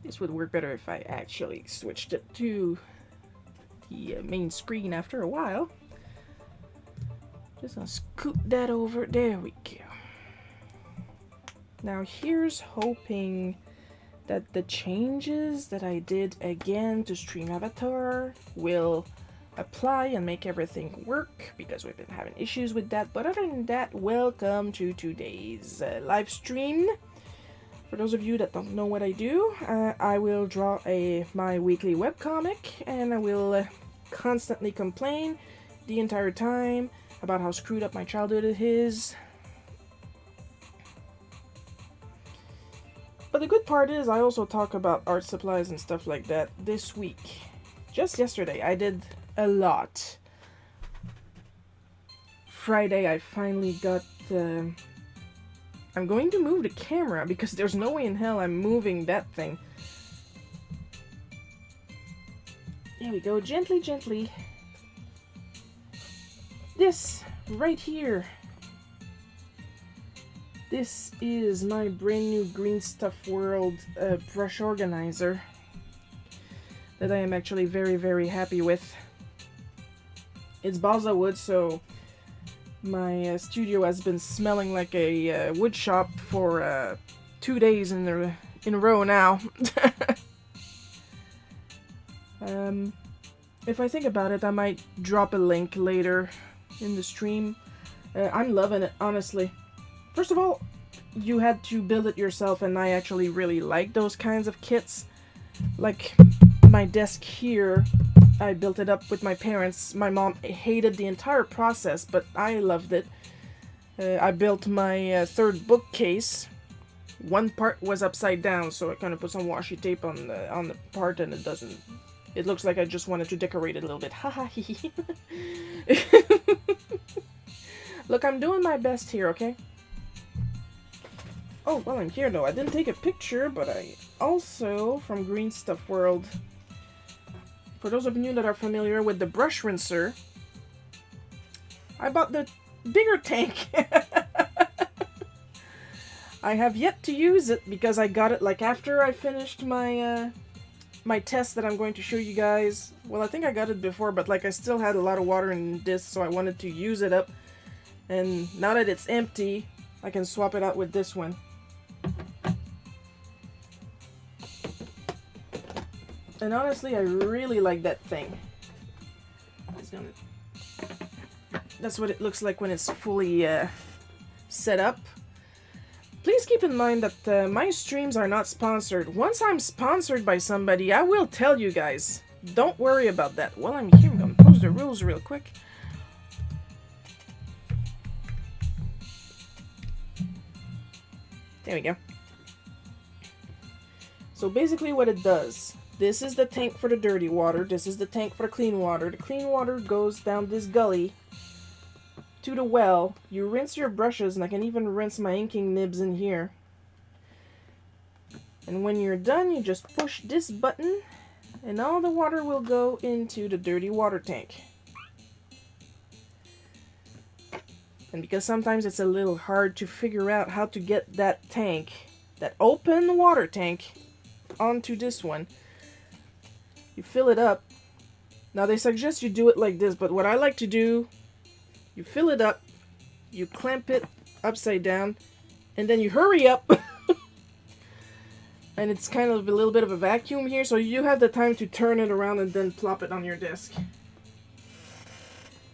This would work better if I actually switched it to the main screen after a while. Just gonna scoot that over. There we go. Now here's hoping that the changes that I did again to Stream Avatar will apply and make everything work, because we've been having issues with that. But other than that, welcome to today's live stream. For those of you that don't know what I do, I will draw my weekly webcomic, and I will constantly complain the entire time about how screwed up my childhood is. But the good part is I also talk about art supplies and stuff like that this week. Just yesterday I did a lot. Friday I finally got I'm going to move the camera because there's no way in hell I'm moving that thing. There we go, gently, gently. This right here. This is my brand new Green Stuff World brush organizer that I am actually very, very happy with. It's balsa wood, so my studio has been smelling like a wood shop for 2 days in a row now. If I think about it, I might drop a link later in the stream. I'm loving it, honestly. First of all, you had to build it yourself, and I actually really like those kinds of kits. Like my desk here, I built it up with my parents. My mom hated the entire process, but I loved it. I built my third bookcase. One part was upside down, so I kind of put some washi tape on the part, and it looks like I just wanted to decorate it a little bit. Haha. Look, I'm doing my best here, okay? Oh, well, I'm here though. I didn't take a picture, but I also, from Green Stuff World, for those of you that are familiar with the brush rinser, I bought the bigger tank. I have yet to use it because I got it like after I finished my my test that I'm going to show you guys. Well, I think I got it before, but like I still had a lot of water in this, so I wanted to use it up. And now that it's empty, I can swap it out with this one. And honestly, I really like that thing. That's what it looks like when it's fully set up. Please keep in mind that my streams are not sponsored. Once I'm sponsored by somebody, I will tell you guys. Don't worry about that. While I'm here, I'm going to post the rules real quick. There we go. So basically what it does, this is the tank for the dirty water, this is the tank for the clean water. The clean water goes down this gully to the well. You rinse your brushes, and I can even rinse my inking nibs in here. And when you're done, you just push this button, and all the water will go into the dirty water tank. And because sometimes it's a little hard to figure out how to get that tank, that open water tank, onto this one, you fill it up. Now they suggest you do it like this, but what I like to do, you fill it up, you clamp it upside down, and then you hurry up. And it's kind of a little bit of a vacuum here, so you have the time to turn it around and then plop it on your desk.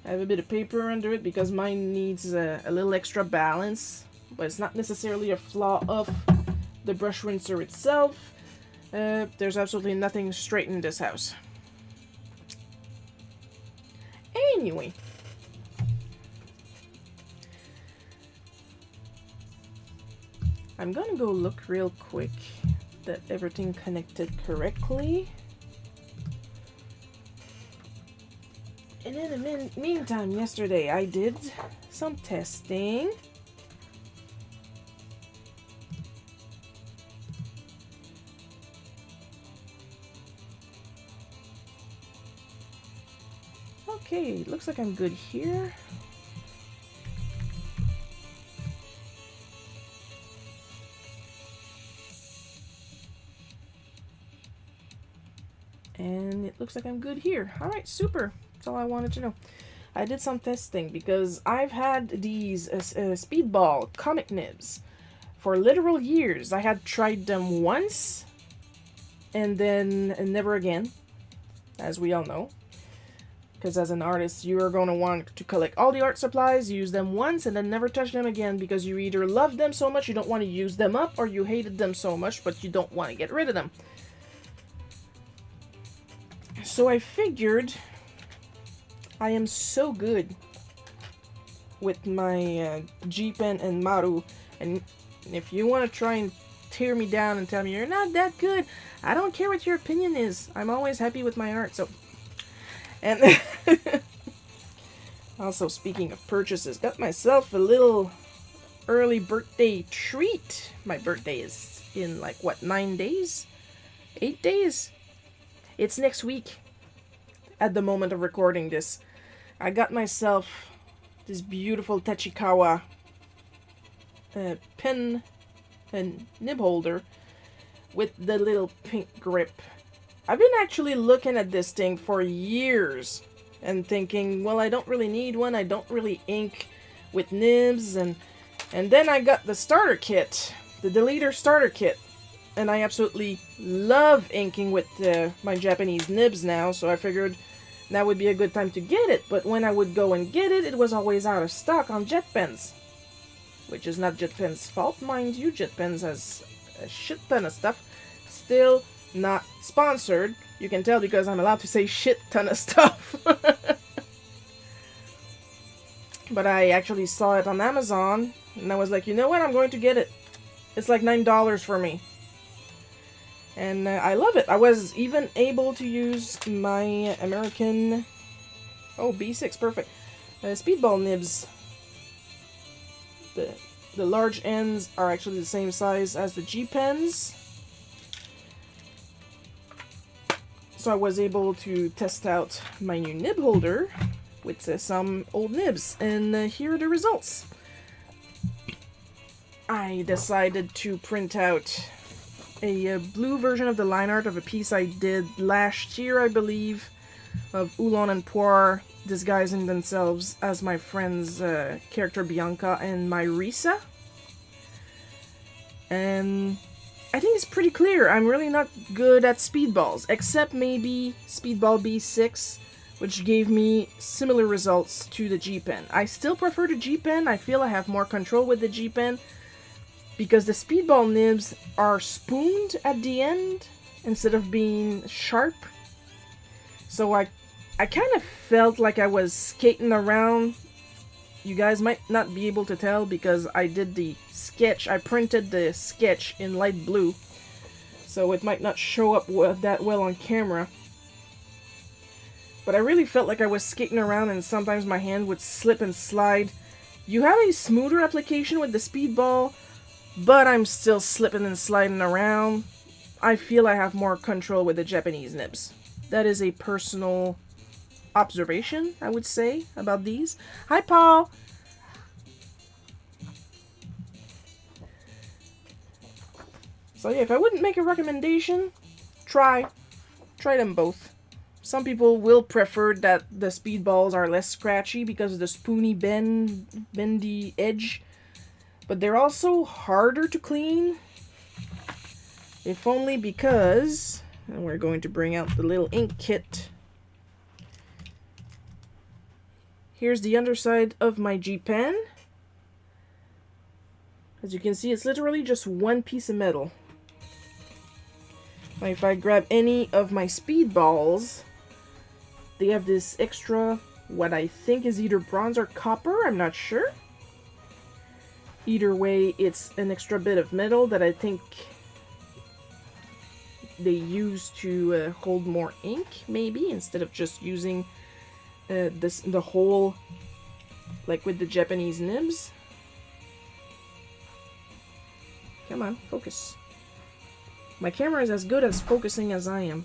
I have a bit of paper under it because mine needs a little extra balance, but it's not necessarily a flaw of the brush rinser itself. There's absolutely nothing straight in this house. Anyway. I'm gonna go look real quick that everything connected correctly. And in the meantime, yesterday I did some testing. Okay, looks like I'm good here. looks like I'm good here. Alright, super. That's all I wanted to know. I did some testing because I've had these Speedball comic nibs for literal years. I had tried them once and then never again, as we all know. Because as an artist, you are going to want to collect all the art supplies, use them once, and then never touch them again because you either love them so much you don't want to use them up, or you hated them so much but you don't want to get rid of them. So I figured I am so good with my G-Pen and Maru, and if you want to try and tear me down and tell me you're not that good, I don't care what your opinion is. I'm always happy with my art, so... And also, speaking of purchases, got myself a little early birthday treat. My birthday is in, like, what, 9 days? 8 days? It's next week at the moment of recording this. I got myself this beautiful Tachikawa pen and nib holder with the little pink grip. I've been actually looking at this thing for years and thinking, well, I don't really need one. I don't really ink with nibs. And then I got the starter kit, the Deleter starter kit. And I absolutely love inking with my Japanese nibs now, so I figured that would be a good time to get it. But when I would go and get it, it was always out of stock on JetPens. Which is not JetPens' fault, mind you. JetPens has a shit ton of stuff. Still not sponsored. You can tell because I'm allowed to say shit ton of stuff. But I actually saw it on Amazon, and I was like, you know what, I'm going to get it. It's like $9 for me. And I love it. I was even able to use my American... Oh, B6, perfect. Speedball nibs. The large ends are actually the same size as the G-Pens. So I was able to test out my new nib holder with some old nibs, and here are the results. I decided to print out a blue version of the line art of a piece I did last year, I believe, of Oolong and Poire disguising themselves as my friend's character Bianca and Myrisa. And I think it's pretty clear. I'm really not good at speedballs, except maybe Speedball B6, which gave me similar results to the G-Pen. I still prefer the G-Pen. I feel I have more control with the G-Pen because the Speedball nibs are spooned at the end instead of being sharp. So I kind of felt like I was skating around. You guys might not be able to tell because I did the sketch. I printed the sketch in light blue, so it might not show up that well on camera. But I really felt like I was skating around, and sometimes my hand would slip and slide. You have a smoother application with the Speedball, but I'm still slipping and sliding around. I feel I have more control with the Japanese nibs. That is a personal observation, I would say, about these. Hi, Paul! So yeah, if I wouldn't make a recommendation, try them both. Some people will prefer that the Speedballs are less scratchy because of the spoony bendy edge, but they're also harder to clean. If only because, and we're going to bring out the little ink kit. Here's the underside of my G-Pen. As you can see, it's literally just one piece of metal. Now, if I grab any of my Speedballs, they have this extra, what I think is either bronze or copper, I'm not sure. Either way, it's an extra bit of metal that I think they use to hold more ink, maybe, instead of just using the whole, like with the Japanese nibs. Come on, focus. My camera is as good as focusing as I am.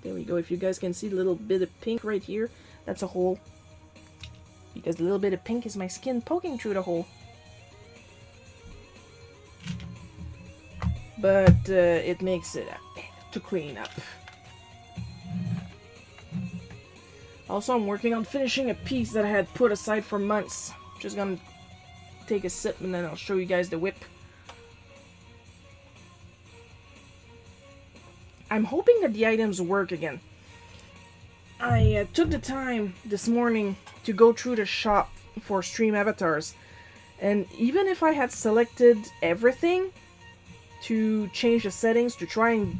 There we go. If you guys can see the little bit of pink right here, that's a hole. Because the little bit of pink is my skin poking through the hole. But it makes it to clean up. Also, I'm working on finishing a piece that I had put aside for months. Just gonna take a sip and then I'll show you guys the whip. I'm hoping that the items work again. I took the time this morning to go through the shop for stream avatars, and even if I had selected everything to change the settings to try and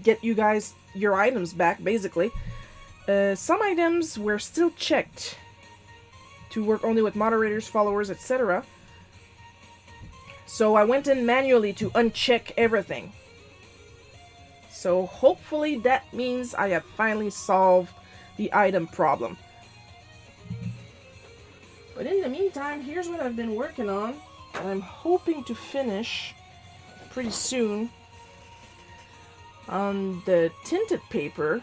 get you guys your items back, basically, some items were still checked to work only with moderators, followers, etc. So I went in manually to uncheck everything. So hopefully that means I have finally solved the item problem. But in the meantime, here's what I've been working on, and I'm hoping to finish pretty soon on the tinted paper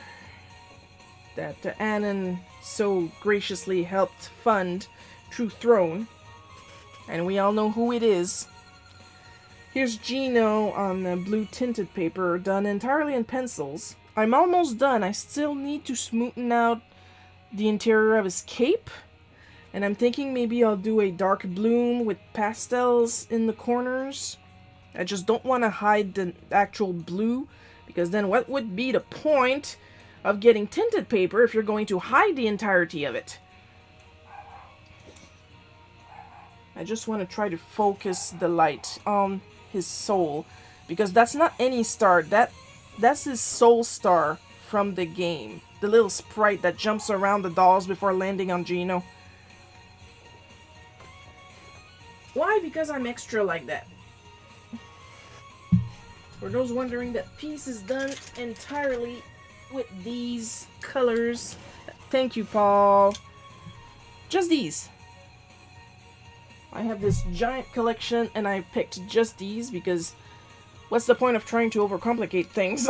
that Annan so graciously helped fund through Throne, and we all know who it is. Here's Gino on the blue tinted paper, done entirely in pencils. I'm almost done. I still need to smoothen out the interior of his cape. And I'm thinking maybe I'll do a dark bloom with pastels in the corners. I just don't want to hide the actual blue, because then what would be the point of getting tinted paper if you're going to hide the entirety of it? I just want to try to focus the light on his soul, because that's not any star. That's his soul star from the game. The little sprite that jumps around the dolls before landing on Gino. Why? Because I'm extra like that. For those wondering, that piece is done entirely with these colors. Thank you, Paul. Just these. I have this giant collection and I picked just these because what's the point of trying to overcomplicate things?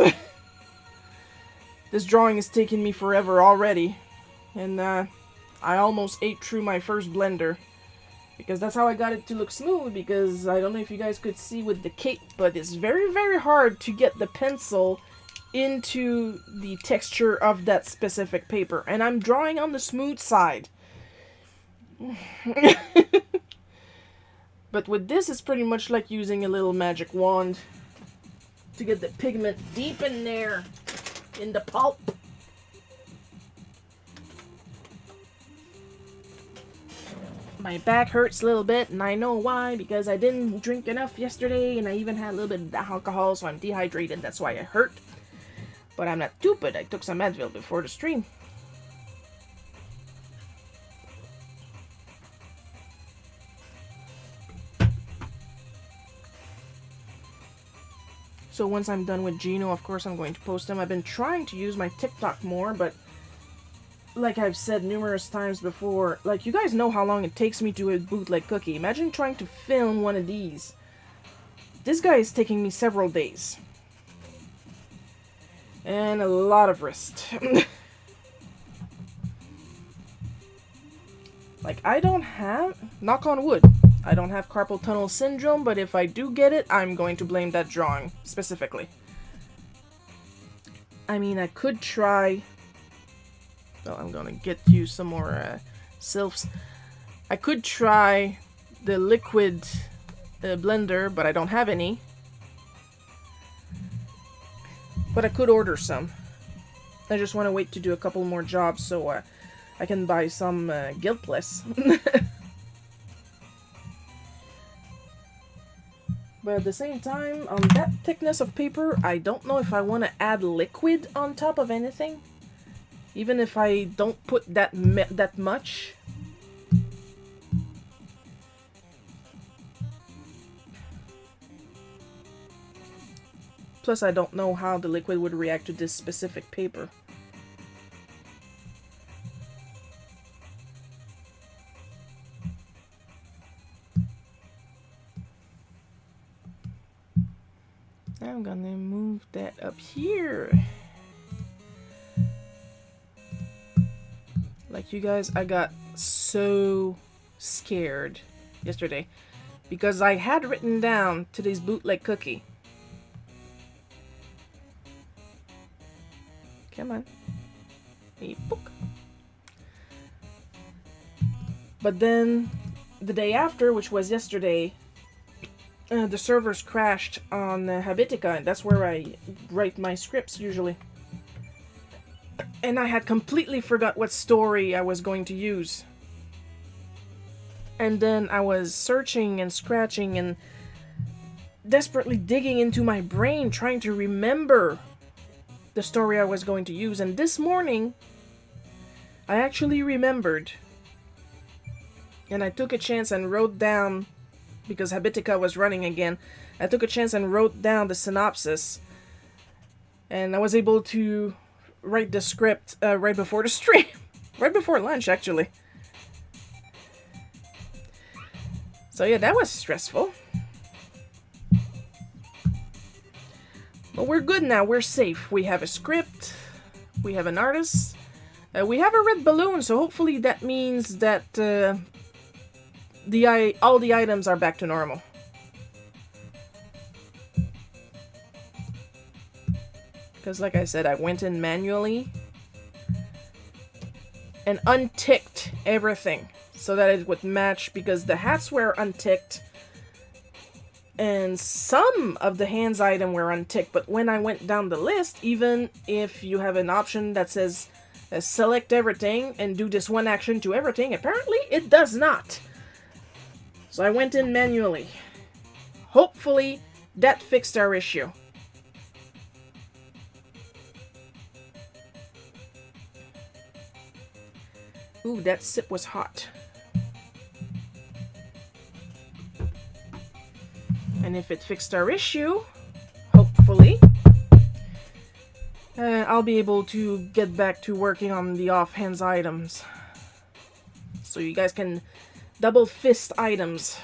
This drawing is taking me forever already. And I almost ate through my first blender. Because that's how I got it to look smooth, because I don't know if you guys could see with the cape, but it's very, very hard to get the pencil into the texture of that specific paper. And I'm drawing on the smooth side. But with this, it's pretty much like using a little magic wand to get the pigment deep in there, in the pulp. My back hurts a little bit, and I know why, because I didn't drink enough yesterday, and I even had a little bit of alcohol, so I'm dehydrated. That's why it hurt. But I'm not stupid. I took some Advil before the stream. So once I'm done with Gino, of course I'm going to post them. I've been trying to use my TikTok more, but like I've said numerous times before, like, you guys know how long it takes me to do a bootleg cookie. Imagine trying to film one of these. This guy is taking me several days. And a lot of wrist. Like, I don't have, knock on wood, I don't have carpal tunnel syndrome, but if I do get it, I'm going to blame that drawing, specifically. I mean, I could try... Well, I'm gonna get you some more sylphs. I could try the liquid blender, but I don't have any. But I could order some. I just want to wait to do a couple more jobs so I can buy some guiltless. But at the same time, on that thickness of paper, I don't know if I want to add liquid on top of anything. Even if I don't put that much. Plus, I don't know how the liquid would react to this specific paper. I'm gonna move that up here. Like, you guys, I got so scared yesterday because I had written down today's bootleg cookie. Come on. Hey, book. But then the day after, which was yesterday, the servers crashed on Habitica, and that's where I write my scripts usually. And I had completely forgot what story I was going to use. And then I was searching and scratching and desperately digging into my brain trying to remember the story I was going to use. And this morning, I actually remembered. And I took a chance and wrote down, because Habitica was running again, I took a chance and wrote down the synopsis. And I was able to write the script right before the stream. Right before lunch, actually. So yeah, that was stressful. But we're good now, we're safe. We have a script, we have an artist, we have a red balloon, so hopefully that means that all the items are back to normal. Because like I said, I went in manually and unticked everything so that it would match, because the hats were unticked and some of the hands item were unticked. But when I went down the list, even if you have an option that says select everything and do this one action to everything, apparently it does not. So I went in manually. Hopefully that fixed our issue. Ooh, that sip was hot. And if it fixed our issue, hopefully, I'll be able to get back to working on the off-hands items. So you guys can double fist items.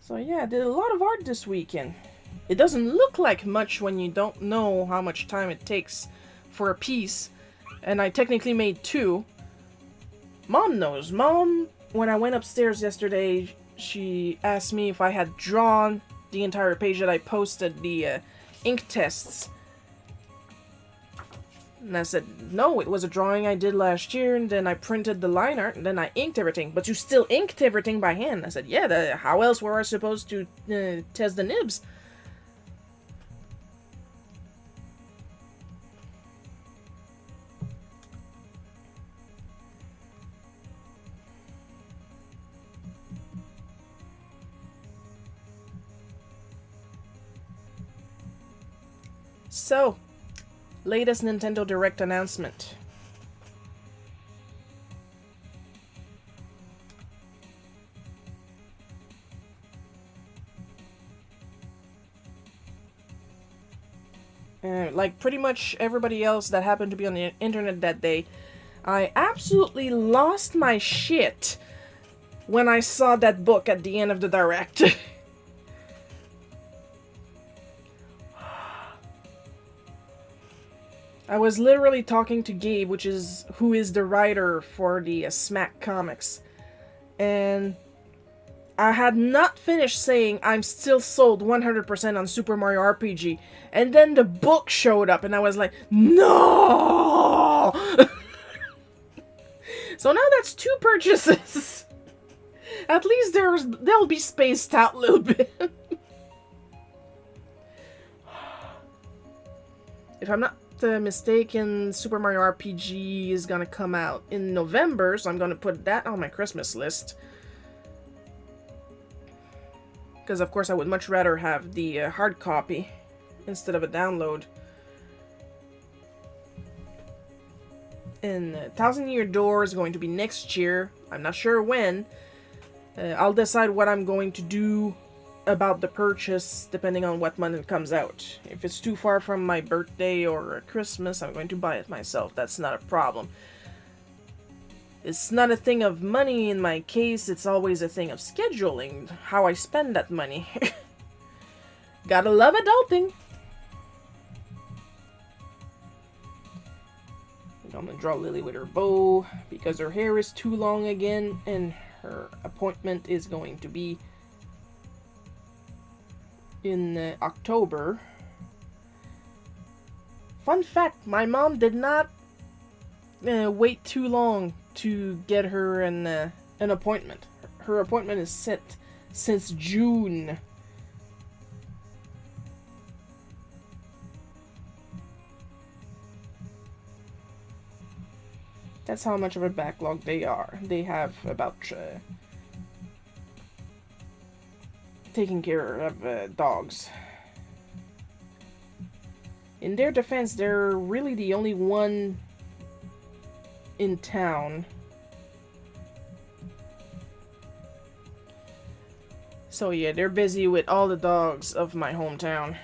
So yeah, I did a lot of art this weekend. It doesn't look like much when you don't know how much time it takes for a piece. And I technically made 2. Mom knows. Mom, when I went upstairs yesterday, she asked me if I had drawn the entire page that I posted, the ink tests. And I said, no, it was a drawing I did last year, and then I printed the line art, and then I inked everything. But you still inked everything by hand. I said, yeah, how else were I supposed to test the nibs? So, latest Nintendo Direct announcement. Like pretty much everybody else that happened to be on the internet that day, I absolutely lost my shit when I saw that book at the end of the Direct. I was literally talking to Gabe, who is the writer for the Smack comics, and I had not finished saying I'm still sold 100% on Super Mario RPG, and then the book showed up, and I was like, no! So now that's 2 purchases. At least they'll be spaced out a little bit. If I'm not mistaken, Super Mario RPG is gonna come out in November, so I'm gonna put that on my Christmas list. Because of course I would much rather have the hard copy instead of a download. And Thousand Year Door is going to be next year. I'm not sure when. I'll decide what I'm going to do about the purchase depending on what month it comes out. If it's too far from my birthday or Christmas, I'm going to buy it myself. That's not a problem. It's not a thing of money in my case, it's always a thing of scheduling, how I spend that money. Gotta love adulting. I'm gonna draw Lily with her bow because her hair is too long again, and her appointment is going to be in October. Fun fact, my mom did not wait too long to get her an appointment. Her appointment is set since June. That's how much of a backlog they are. They have about taking care of dogs. In their defense, they're really the only one in town. So yeah, they're busy with all the dogs of my hometown.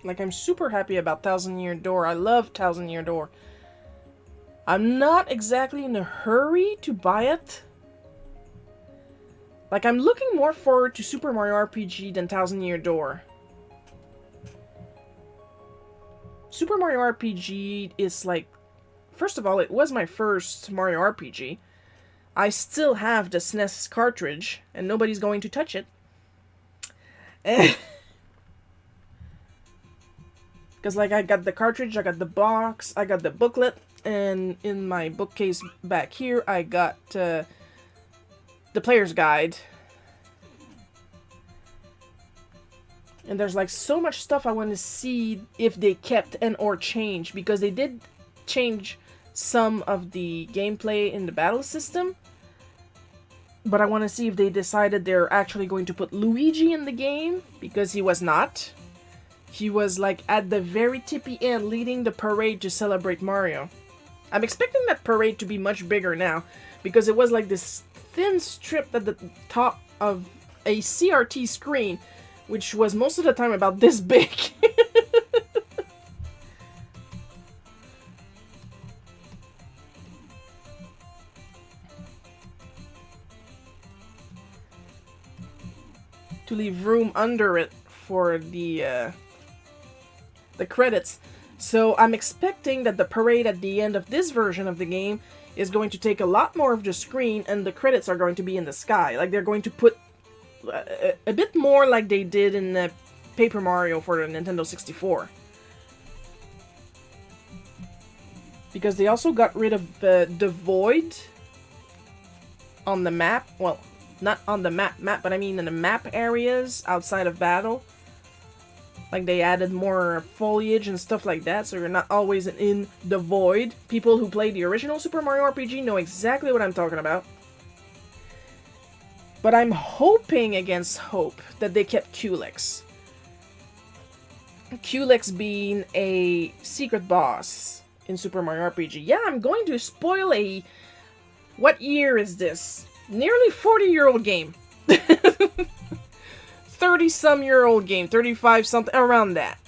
Like, I'm super happy about Thousand Year Door. I love Thousand Year Door. I'm not exactly in a hurry to buy it. Like, I'm looking more forward to Super Mario RPG than Thousand Year Door. Super Mario RPG is like... First of all, it was my first Mario RPG. I still have the SNES cartridge, and nobody's going to touch it. Because, like, I got the cartridge, I got the box, I got the booklet, and in my bookcase back here, I got the player's guide. And there's, like, so much stuff I want to see if they kept and or changed, because they did change some of the gameplay in the battle system. But I want to see if they decided they're actually going to put Luigi in the game, because he was not. He was, like, at the very tippy end, leading the parade to celebrate Mario. I'm expecting that parade to be much bigger now, because it was, like, this thin strip at the top of a CRT screen, which was most of the time about this big. To leave room under it for the credits. So I'm expecting that the parade at the end of this version of the game is going to take a lot more of the screen, and the credits are going to be in the sky. Like, they're going to put a bit more like they did in the Paper Mario for the Nintendo 64. Because they also got rid of the void on the map. Well, not on the map, but I mean in the map areas outside of battle. Like, they added more foliage and stuff like that, so you're not always in the void. People who played the original Super Mario RPG know exactly what I'm talking about. But I'm hoping against hope that they kept Culex. Culex being a secret boss in Super Mario RPG. Yeah, I'm going to spoil a... What year is this? Nearly 40-year-old game. 30-some-year-old game. 35-something, around that.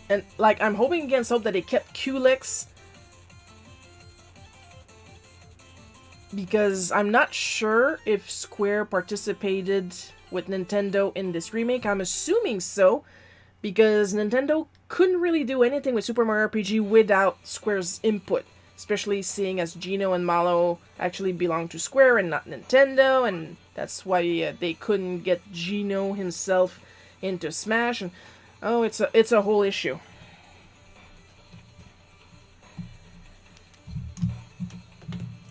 And, like, I'm hoping against hope that they kept Culex. Because I'm not sure if Square participated with Nintendo in this remake. I'm assuming so. Because Nintendo couldn't really do anything with Super Mario RPG without Square's input. Especially seeing as Geno and Malo actually belong to Square and not Nintendo. And that's why they couldn't get Geno himself into Smash. And oh, it's a whole issue.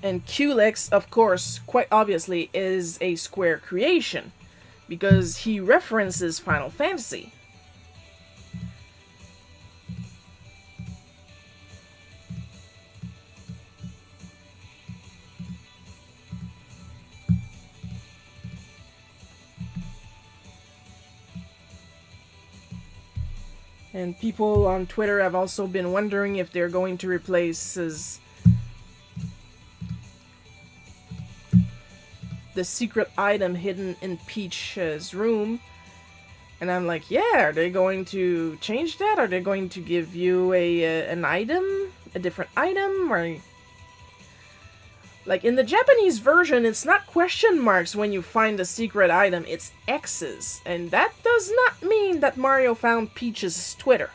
And Culex, of course, quite obviously, is a Square creation. Because he references Final Fantasy. And people on Twitter have also been wondering if they're going to replace the secret item hidden in Peach's room. And I'm like, yeah, are they going to change that? Are they going to give you an item? A different item? Or... Like, in the Japanese version, it's not question marks when you find a secret item, it's X's. And that does not mean that Mario found Peach's Twitter.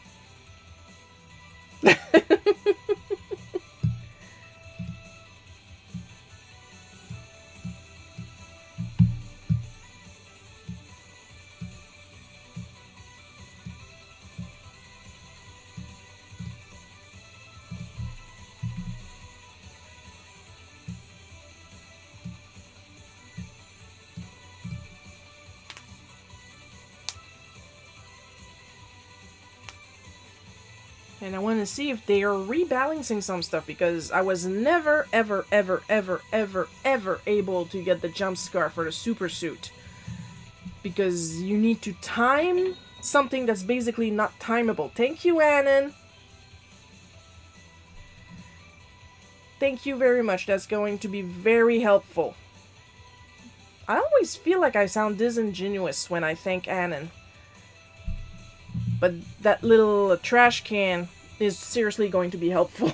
And I want to see if they are rebalancing some stuff, because I was never, ever, ever, ever, ever, ever able to get the jump scar for the super suit. Because you need to time something that's basically not timeable. Thank you, Annan. Thank you very much. That's going to be very helpful. I always feel like I sound disingenuous when I thank Annan. But that little trash can is seriously going to be helpful.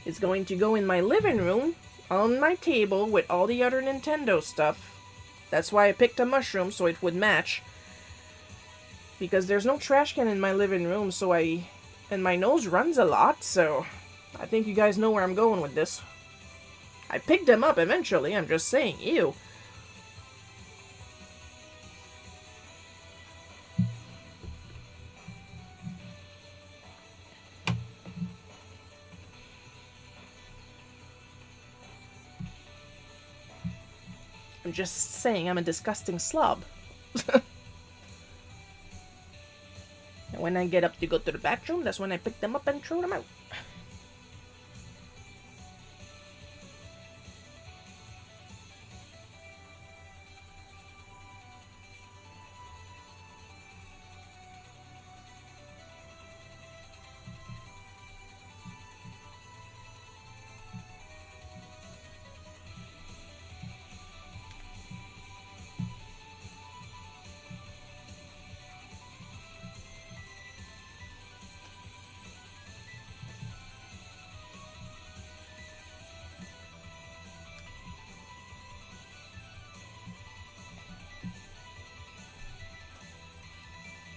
It's going to go in my living room, on my table, with all the other Nintendo stuff. That's why I picked a mushroom, so it would match. Because there's no trash can in my living room, so and my nose runs a lot, so... I think you guys know where I'm going with this. I picked them up eventually, I'm just saying, ew. I'm just saying I'm a disgusting slob. And when I get up to go to the bathroom, that's when I pick them up and throw them out.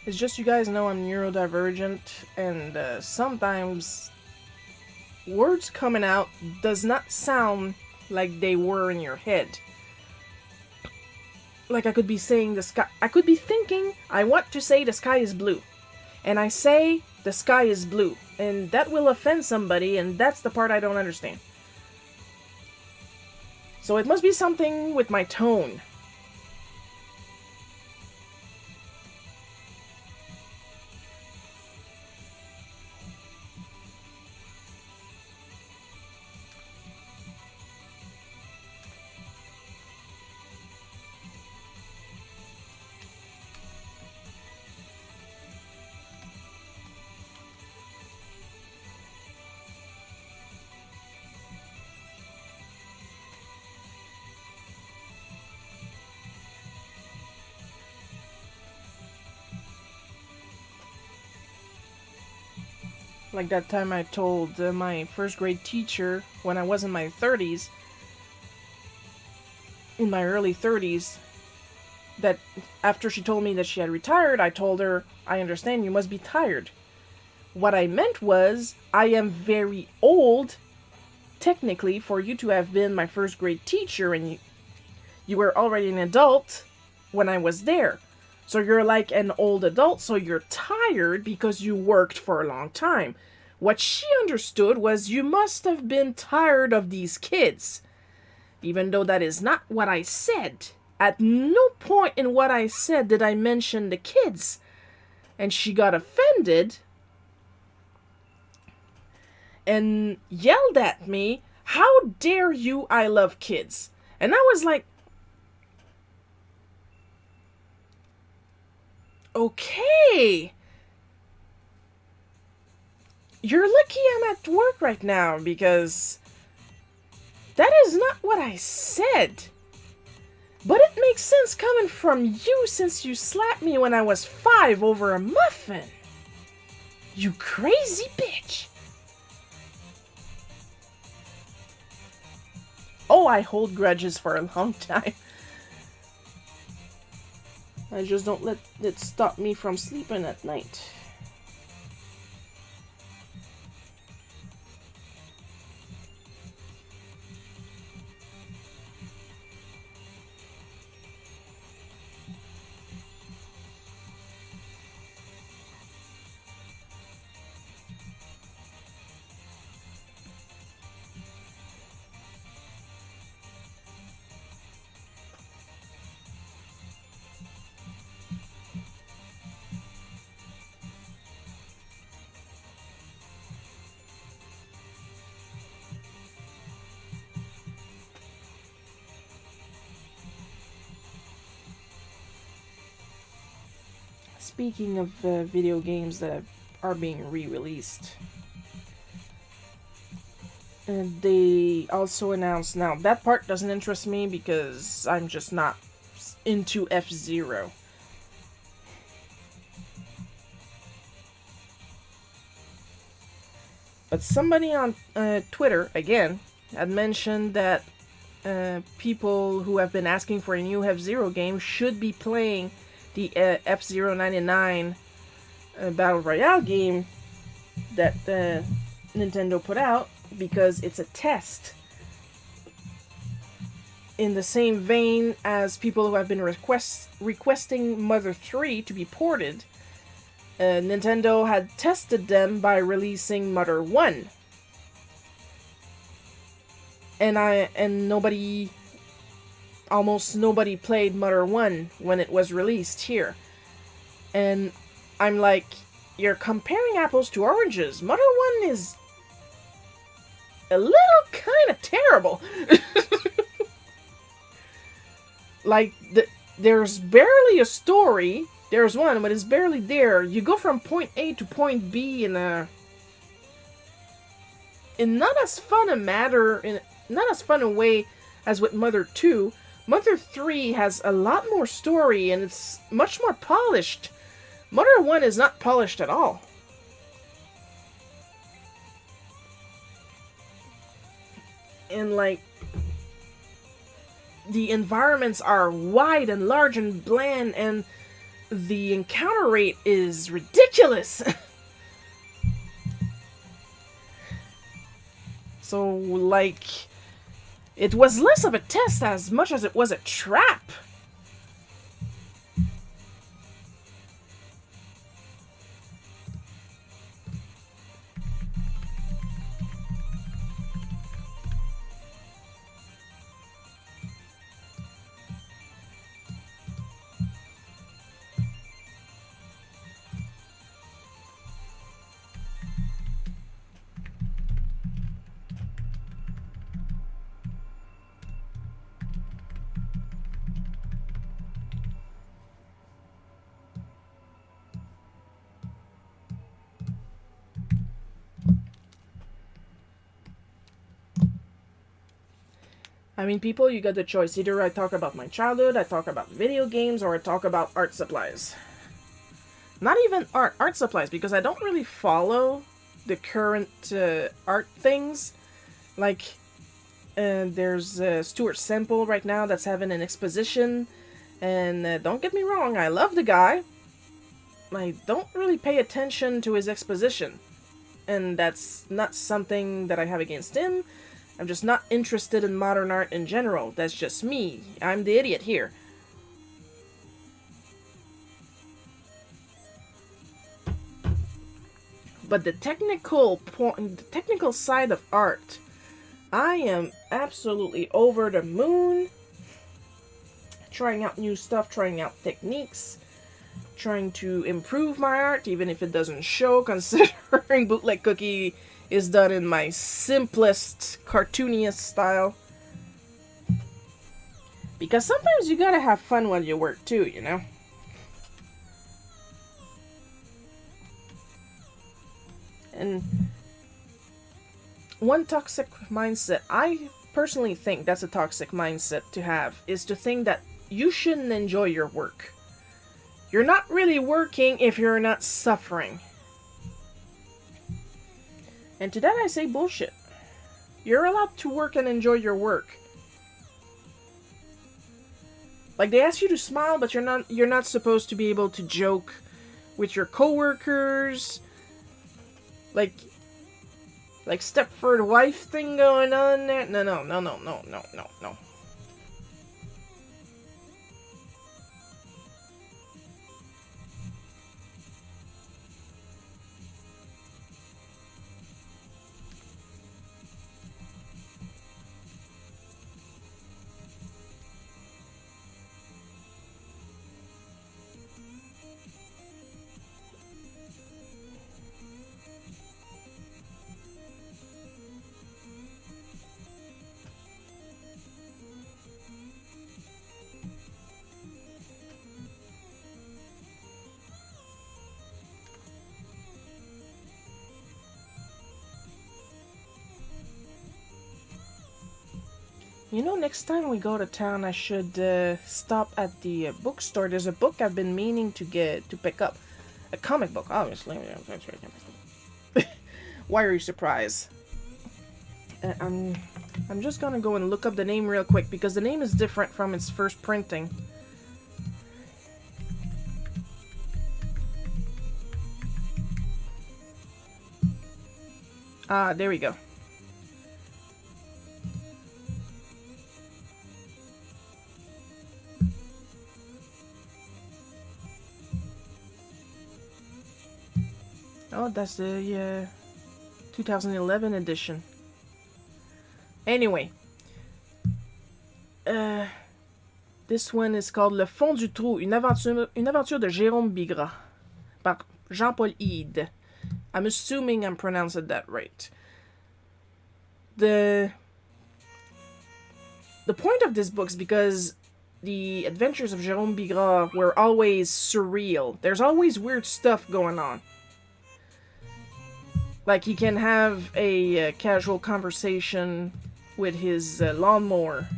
It's just you guys know I'm neurodivergent, and sometimes words coming out does not sound like they were in your head. Like I could be saying the sky, I could be thinking I want to say the sky is blue, and I say the sky is blue, and that will offend somebody, and that's the part I don't understand. So it must be something with my tone. Like that time I told my first grade teacher when I was in my 30s, in my early 30s, that after she told me that she had retired, I told her, I understand you must be tired. What I meant was, I am very old, technically, for you to have been my first grade teacher, and you were already an adult when I was there. So you're like an old adult, so you're tired because you worked for a long time. What she understood was you must have been tired of these kids. Even though that is not what I said. At no point in what I said did I mention the kids. And she got offended and yelled at me, "How dare you, I love kids." And I was like, okay. You're lucky I'm at work right now, because that is not what I said. But it makes sense coming from you since you slapped me when I was 5 over a muffin. You crazy bitch. Oh, I hold grudges for a long time. I just don't let it stop me from sleeping at night. Speaking of video games that are being re-released, and they also announced, now that part doesn't interest me because I'm just not into F-Zero. But somebody on Twitter, again, had mentioned that people who have been asking for a new F-Zero game should be playing the F-Zero 99 Battle Royale game that Nintendo put out, because it's a test. In the same vein as people who have been requesting Mother 3 to be ported, Nintendo had tested them by releasing Mother 1. And almost nobody played Mother 1 when it was released here. And I'm like, you're comparing apples to oranges. Mother 1 is a little kind of terrible. Like, there's barely a story. There's one, but it's barely there. You go from point A to point B in not as fun a way as with Mother 2. Mother 3 has a lot more story and it's much more polished. Mother 1 is not polished at all. And like, the environments are wide and large and bland, and the encounter rate is ridiculous. So, like, it was less of a test as much as it was a trap. I mean, people, you got the choice. Either I talk about my childhood, I talk about video games, or I talk about art supplies. Not even art supplies, because I don't really follow the current art things. Like, there's Stuart Semple right now that's having an exposition. And don't get me wrong, I love the guy. I don't really pay attention to his exposition. And that's not something that I have against him. I'm just not interested in modern art in general. That's just me. I'm the idiot here. But the technical side of art, I am absolutely over the moon. Trying out new stuff, trying out techniques, trying to improve my art, even if it doesn't show, considering Bootleg Cookie is done in my simplest, cartooniest style. Because sometimes you gotta have fun while you work too, you know? And one toxic mindset, I personally think that's a toxic mindset to have, is to think that you shouldn't enjoy your work. You're not really working if you're not suffering. And to that I say bullshit. You're allowed to work and enjoy your work. Like, they ask you to smile, but you're not supposed to be able to joke with your coworkers. Like Stepford wife thing going on there. No. You know, next time we go to town, I should stop at the bookstore. There's a book I've been meaning to pick up. A comic book, obviously. Why are you surprised? I'm just gonna go and look up the name real quick, because the name is different from its first printing. Ah, there we go. Oh, that's the 2011 edition. Anyway. This one is called Le Fond du Trou, une aventure de Jérôme Bigras par Jean-Paul Ide. I'm assuming I'm pronouncing that right. The point of this book is because the adventures of Jérôme Bigras were always surreal. There's always weird stuff going on. Like, he can have a casual conversation with his lawnmower.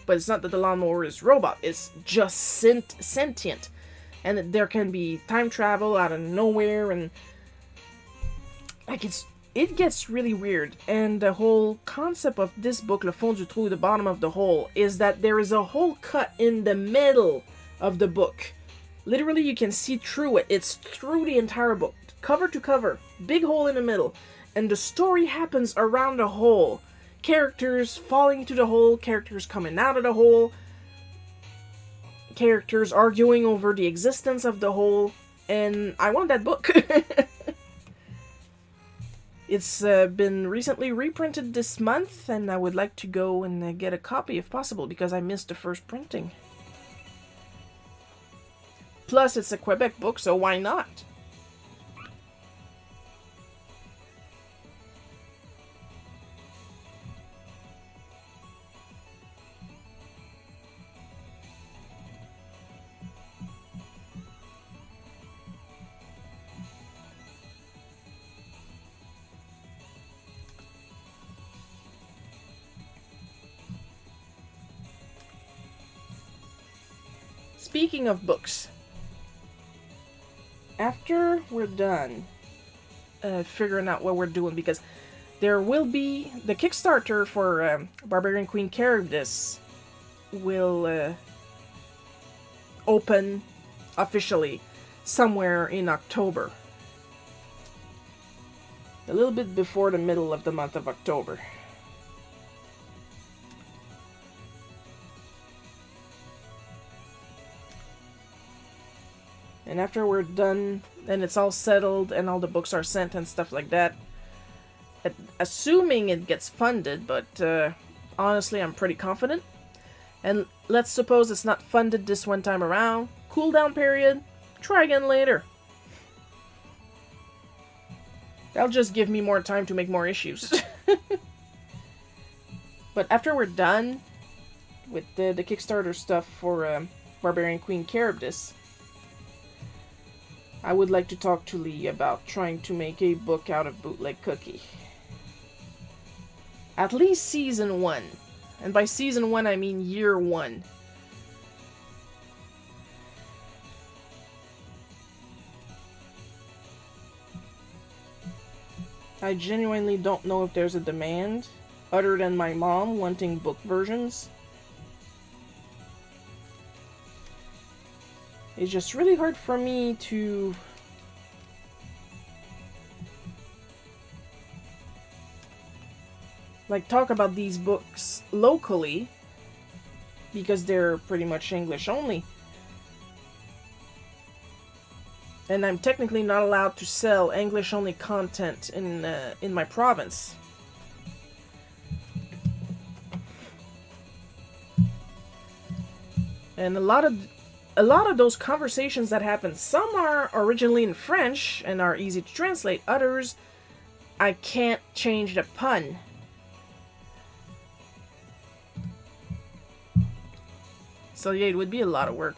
But it's not that the lawnmower is robot. It's just sentient. And there can be time travel out of nowhere. And like, it gets really weird. And the whole concept of this book, Le Fond du Trou, the bottom of the hole, is that there is a hole cut in the middle of the book. Literally, you can see through it. It's through the entire book. Cover to cover. Big hole in the middle. And the story happens around the hole. Characters falling into the hole. Characters coming out of the hole. Characters arguing over the existence of the hole. And I want that book. It's been recently reprinted this month. And I would like to go and get a copy if possible. Because I missed the first printing. Plus, it's a Quebec book, so why not? Speaking of books, after we're done figuring out what we're doing, because there will be the Kickstarter for Barbarian Queen Charybdis will open officially somewhere in October. A little bit before the middle of the month of October. And after we're done, and it's all settled, and all the books are sent and stuff like that, assuming it gets funded, but honestly, I'm pretty confident. And let's suppose it's not funded this one time around. Cool down period. Try again later. That'll just give me more time to make more issues. But after we're done with the Kickstarter stuff for Barbarian Queen Charybdis, I would like to talk to Lee about trying to make a book out of Bootleg Cookie. At least season 1. And by season 1, I mean year 1. I genuinely don't know if there's a demand, other than my mom wanting book versions. It's just really hard for me to like talk about these books locally because they're pretty much English only. And I'm technically not allowed to sell English only content in my province. And a lot of those conversations that happen, some are originally in French and are easy to translate. Others, I can't change the pun. So yeah, it would be a lot of work.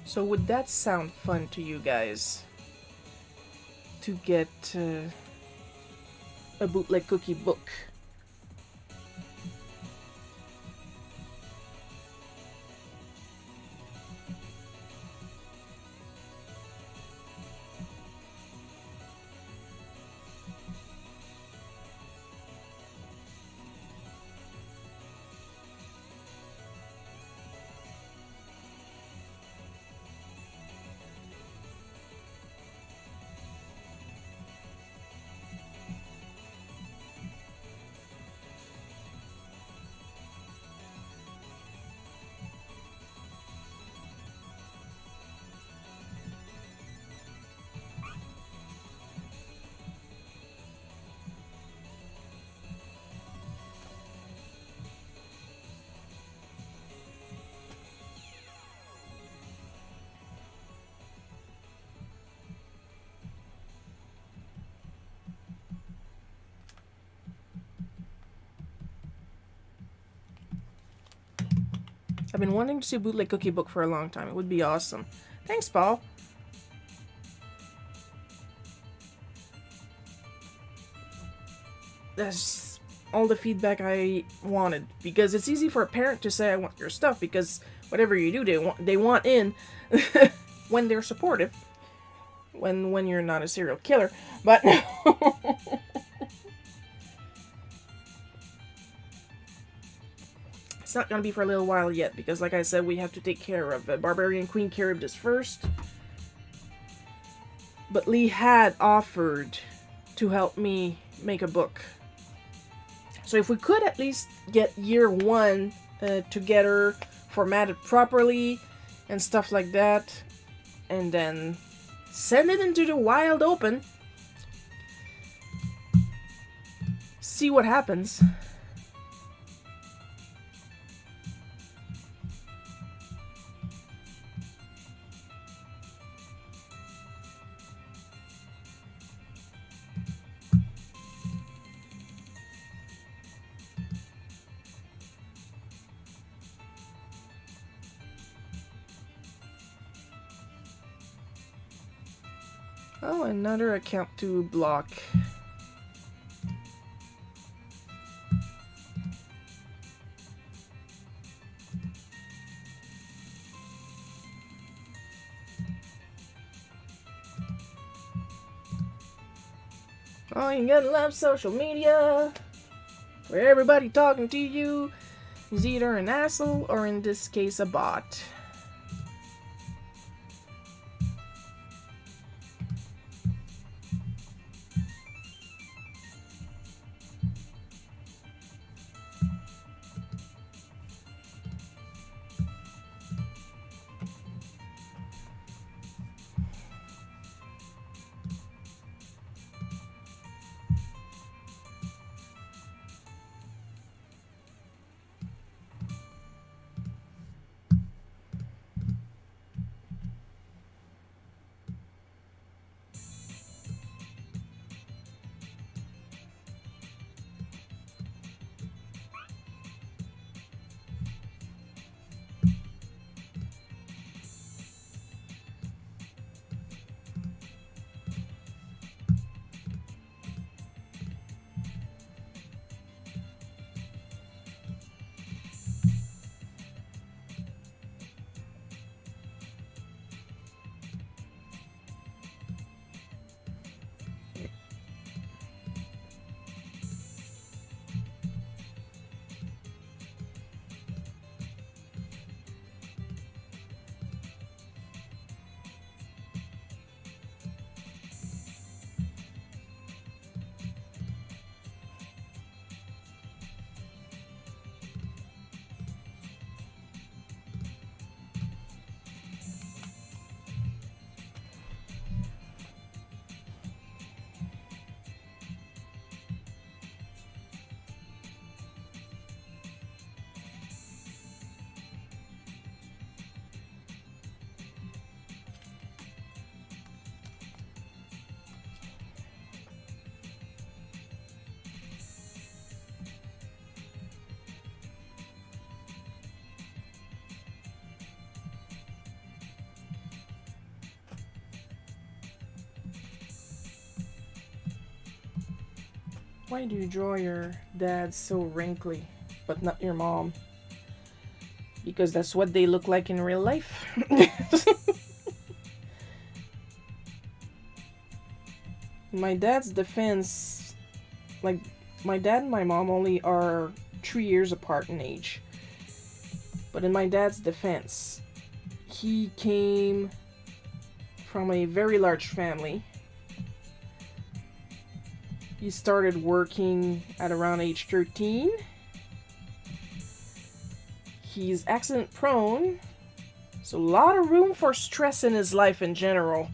So would that sound fun to you guys? To get a bootleg cookie book? I've been wanting to see a bootleg cookie book for a long time. It would be awesome. Thanks, Paul. That's all the feedback I wanted, because it's easy for a parent to say I want your stuff, because whatever you do, they want in when they're supportive. When you're not a serial killer, but it's not gonna be for a little while yet, because like I said, we have to take care of Barbarian Queen Charybdis first. But Lee had offered to help me make a book. So if we could at least get year one together, formatted properly, and stuff like that, and then send it into the wild open, see what happens. Oh, another account to block. Oh, you gotta love social media, where everybody talking to you is either an asshole or, in this case, a bot. Why do you draw your dad so wrinkly, but not your mom? Because that's what they look like in real life. In my dad's defense, like, my dad and my mom only are 3 years apart in age. But in my dad's defense, he came from a very large family. He started working at around age 13. He's accident prone, so a lot of room for stress in his life in general.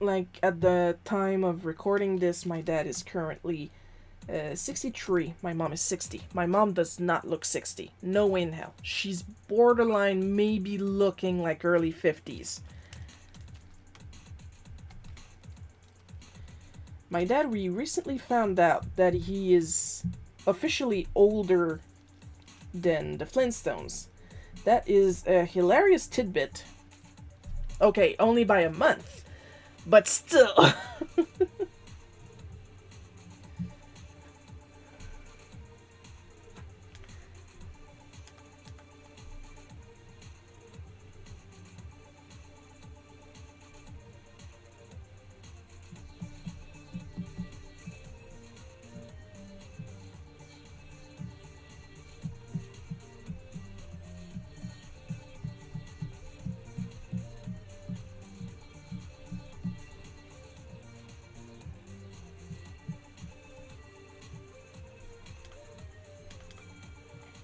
Like, at the time of recording this, my dad is currently 63. My mom is 60. My mom does not look 60. No way in hell. She's borderline maybe looking like early 50s. My dad, we recently found out that he is officially older than the Flintstones. That is a hilarious tidbit. Okay, only by a month. But still.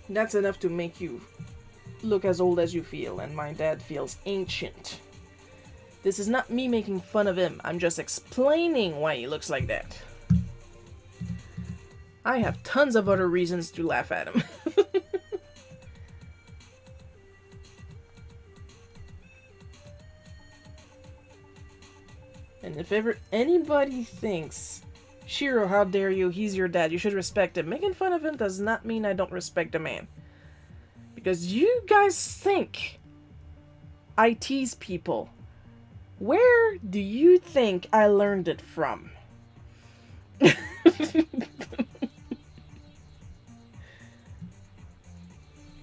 That's enough to make you look as old as you feel, and my dad feels ancient. This is not me making fun of him, I'm just explaining why he looks like that. I have tons of other reasons to laugh at him. And if ever anybody thinks, Shiro, how dare you, he's your dad, you should respect him, making fun of him does not mean I don't respect a man. Because you guys think I tease people. Where do you think I learned it from?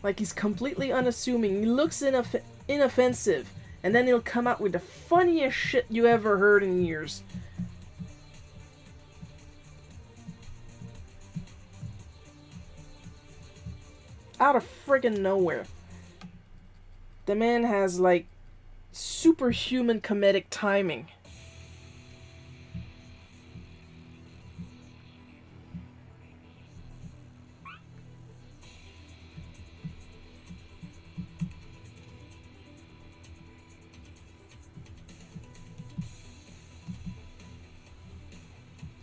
Like, he's completely unassuming. He looks inoffensive. And then he'll come out with the funniest shit you ever heard in years. Out of friggin' nowhere. The man has, like, superhuman comedic timing.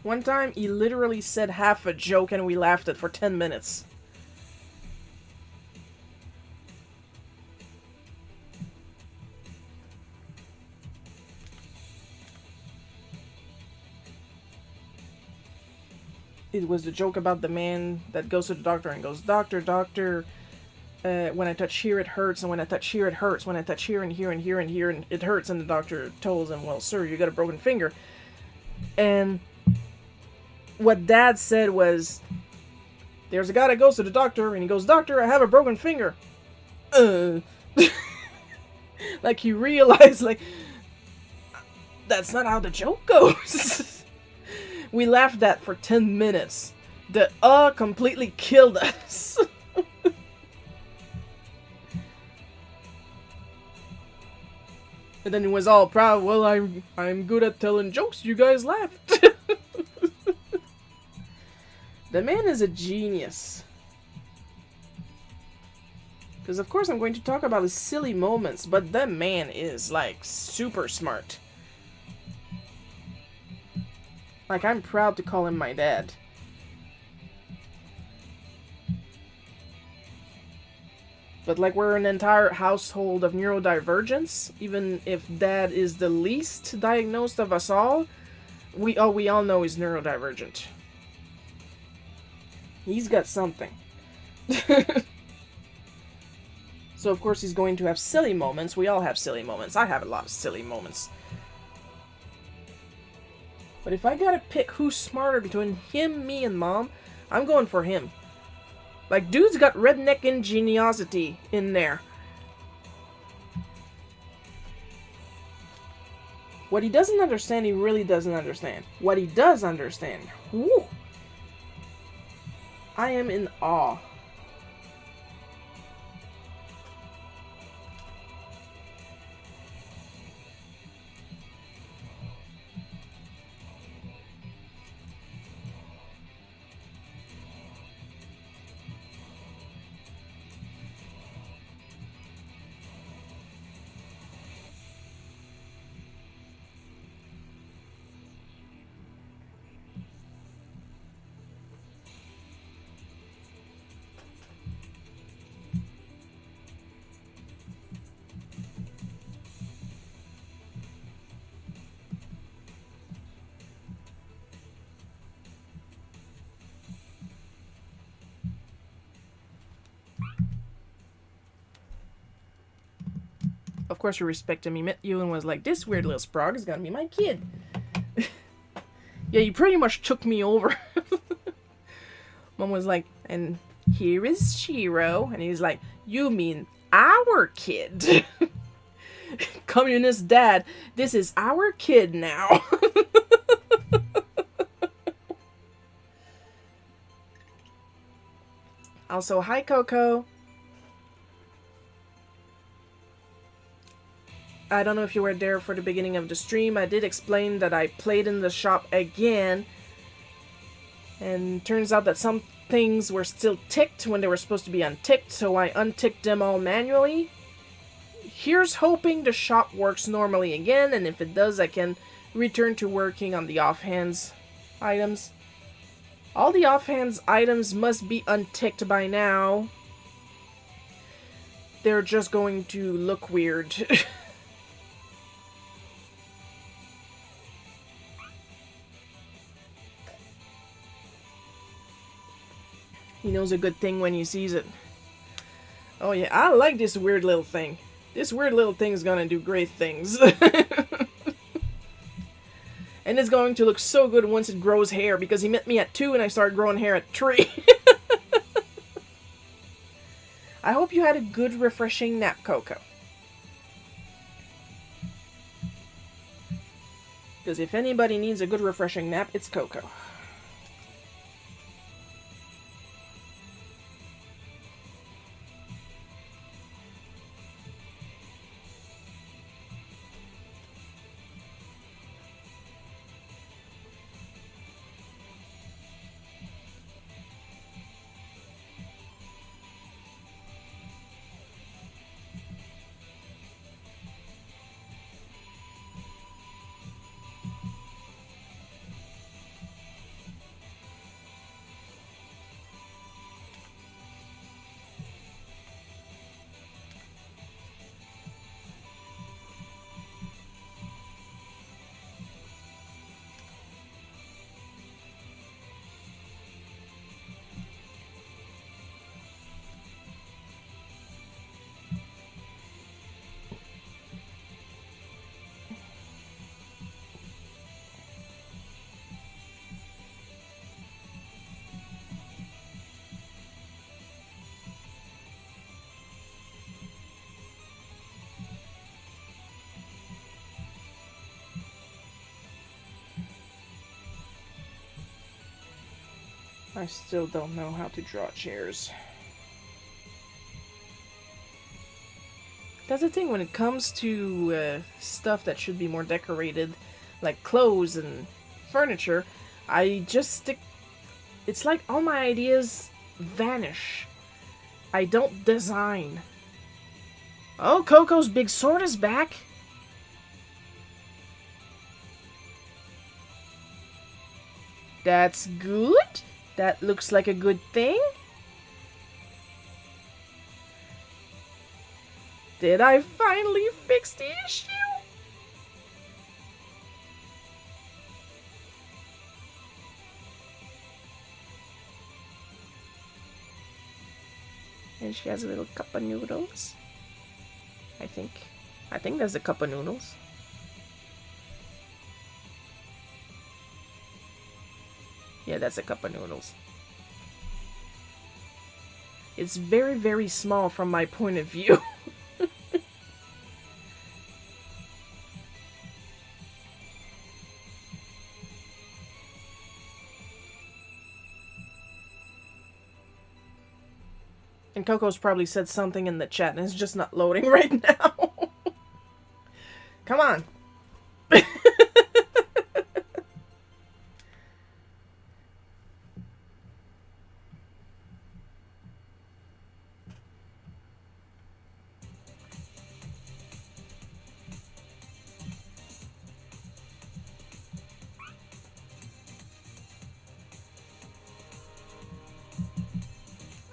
One time, he literally said half a joke and we laughed at for 10 minutes. It was the joke about the man that goes to the doctor and goes, "Doctor, doctor, when I touch here it hurts, and when I touch here it hurts, when I touch here and here and here and here and it hurts," and the doctor tells him, "Well, sir, you got a broken finger." And what Dad said was, "There's a guy that goes to the doctor and he goes, 'Doctor, I have a broken finger.'" Like he realized, like, that's not how the joke goes. We laughed at for 10 minutes. The completely killed us. And then he was all proud. "Well, I'm good at telling jokes. You guys laughed." The man is a genius. Because of course I'm going to talk about his silly moments, but the man is, like, super smart. Like, I'm proud to call him my dad. But, like, we're an entire household of neurodivergence. Even if Dad is the least diagnosed of us all, we all know he's neurodivergent. He's got something. So, of course, he's going to have silly moments. We all have silly moments. I have a lot of silly moments. But if I gotta pick who's smarter between him, me, and Mom, I'm going for him. Like, dude's got redneck ingeniosity in there. What he doesn't understand, he really doesn't understand. What he does understand, whoo! I am in awe. Of course, you respected me, met you, and was like, "This weird little sprog is gonna be my kid." Yeah, you pretty much took me over. Mom was like, "And here is Shiro," and he's like, "You mean our kid?" Communist dad, this is our kid now. Also, hi Coco. I don't know if you were there for the beginning of the stream. I did explain that I played in the shop again. And turns out that some things were still ticked when they were supposed to be unticked, so I unticked them all manually. Here's hoping the shop works normally again, and if it does, I can return to working on the offhands items. All the offhands items must be unticked by now. They're just going to look weird. He knows a good thing when he sees it. Oh yeah, I like this weird little thing. This weird little thing is gonna do great things. And And it's going to look so good once it grows hair, because he met me at 2 and I started growing hair at 3. I hope you had a good, refreshing nap, Coco. Because if anybody needs a good, refreshing nap, it's Coco. I still don't know how to draw chairs. That's the thing when it comes to stuff that should be more decorated, like clothes and furniture, I just stick... It's like all my ideas vanish. I don't design. Oh, Coco's big sword is back! That's good. That looks like a good thing. Did I finally fix the issue? And she has a little cup of noodles. I think that's a cup of noodles. Yeah, that's a cup of noodles. It's very, very small from my point of view. And Coco's probably said something in the chat and it's just not loading right now. Come on.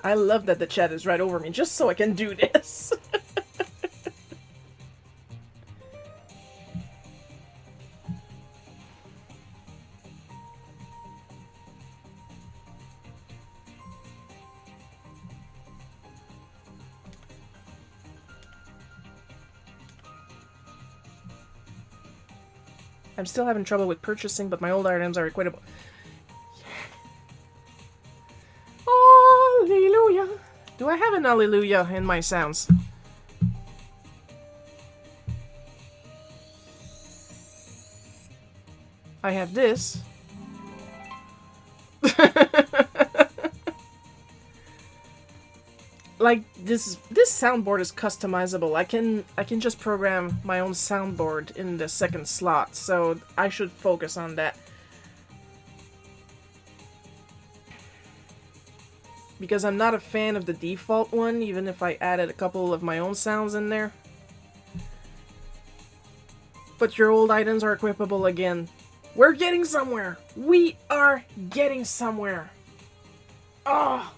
I love that the chat is right over me, just so I can do this. I'm still having trouble with purchasing, but my old items are equitable. Hallelujah. Do I have an hallelujah in my sounds? I have this. Like this soundboard is customizable. I can just program my own soundboard in the second slot, so I should focus on that. Because I'm not a fan of the default one, even if I added a couple of my own sounds in there. But your old items are equipable again. We're getting somewhere! We are getting somewhere! Oh!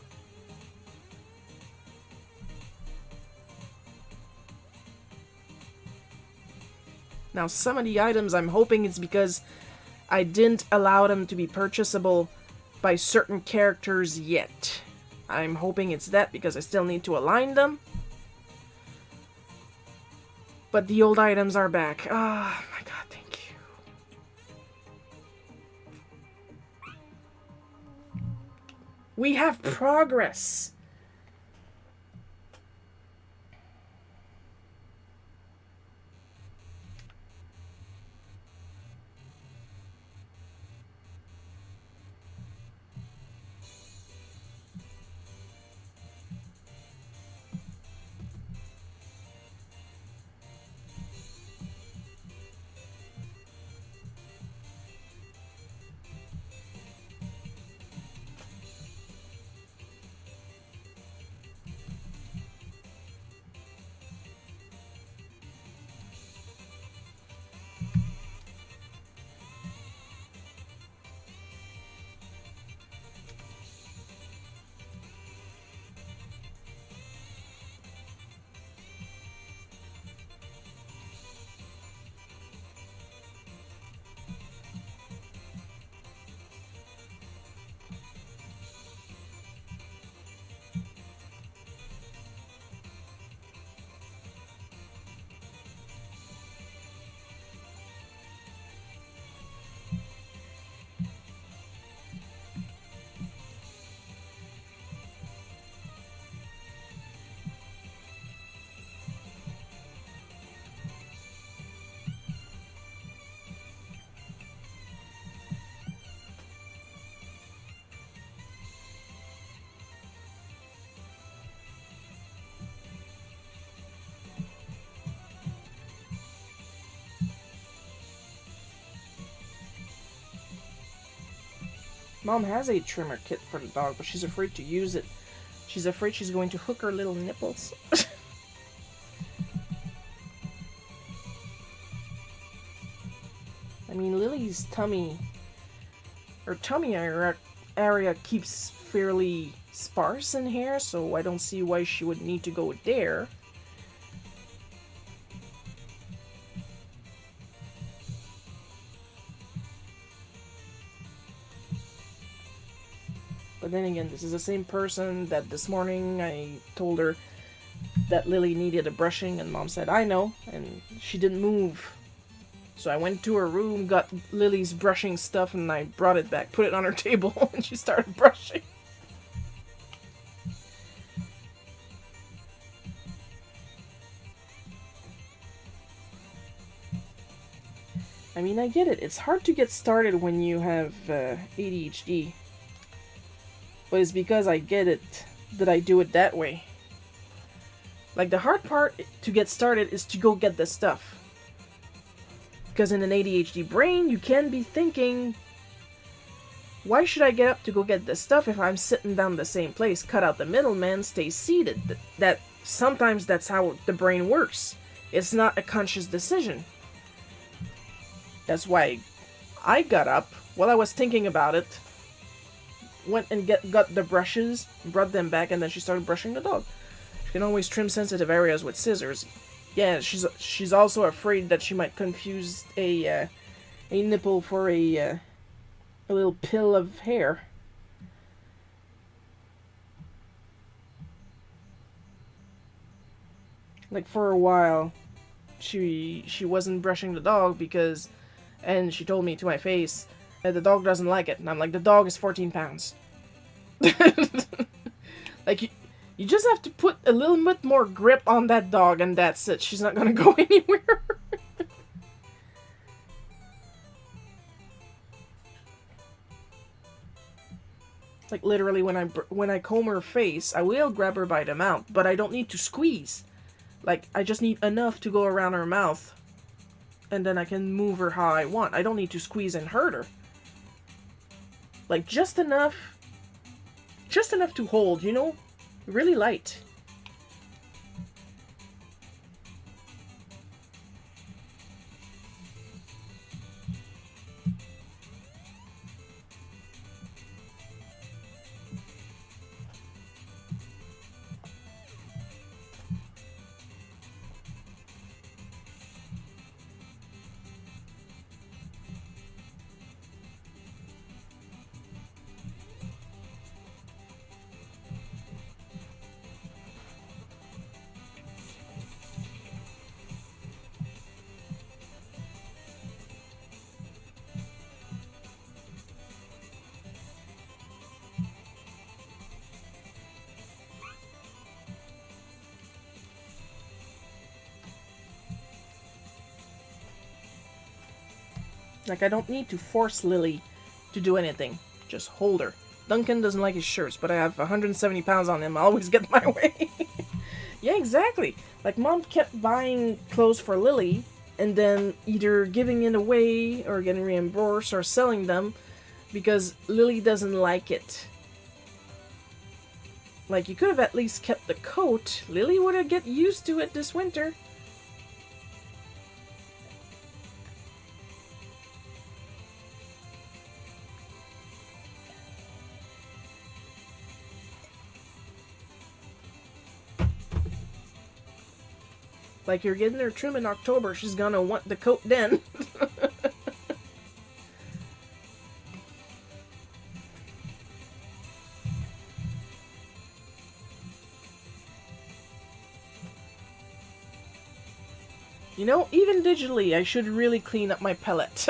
Now, some of the items, I'm hoping it's because I didn't allow them to be purchasable by certain characters yet. I'm hoping it's that because I still need to align them. But the old items are back. Ah, my god, thank you. We have progress. Mom has a trimmer kit for the dog, but she's afraid to use it. She's afraid she's going to hook her little nipples. I mean, Lily's tummy area keeps fairly sparse in hair, so I don't see why she would need to go there. But then again, this is the same person that this morning I told her that Lily needed a brushing, and Mom said, I know, and she didn't move. So I went to her room, got Lily's brushing stuff, and I brought it back, put it on her table, and she started brushing. I mean, I get it. It's hard to get started when you have ADHD. But it's because I get it that I do it that way. Like, the hard part to get started is to go get the stuff. Because in an ADHD brain, you can be thinking, why should I get up to go get this stuff if I'm sitting down the same place? Cut out the middleman, stay seated. That sometimes that's how the brain works. It's not a conscious decision. That's why I got up while I was thinking about it, went and got the brushes, brought them back, and then she started brushing the dog. She can always trim sensitive areas with scissors. Yeah, she's also afraid that she might confuse a nipple for a little pill of hair. Like, for a while, she wasn't brushing the dog because, and she told me to my face that the dog doesn't like it, and I'm like, the dog is 14 pounds. Like, you just have to put a little bit more grip on that dog, and that's it. She's not gonna go anywhere. Like, literally, when I comb her face, I will grab her by the mouth, but I don't need to squeeze. Like, I just need enough to go around her mouth, and then I can move her how I want. I don't need to squeeze and hurt her. Like, just enough to hold, you know? Really light. Like, I don't need to force Lily to do anything. Just hold her. Duncan doesn't like his shirts, but I have 170 pounds on him. I always get my way. Yeah, exactly. Like, Mom kept buying clothes for Lily, and then either giving it away, or getting reimbursed, or selling them, because Lily doesn't like it. Like, you could have at least kept the coat. Lily would have get used to it this winter. Like, you're getting her trim in October. She's gonna want the coat then. You know, even digitally, I should really clean up my palette.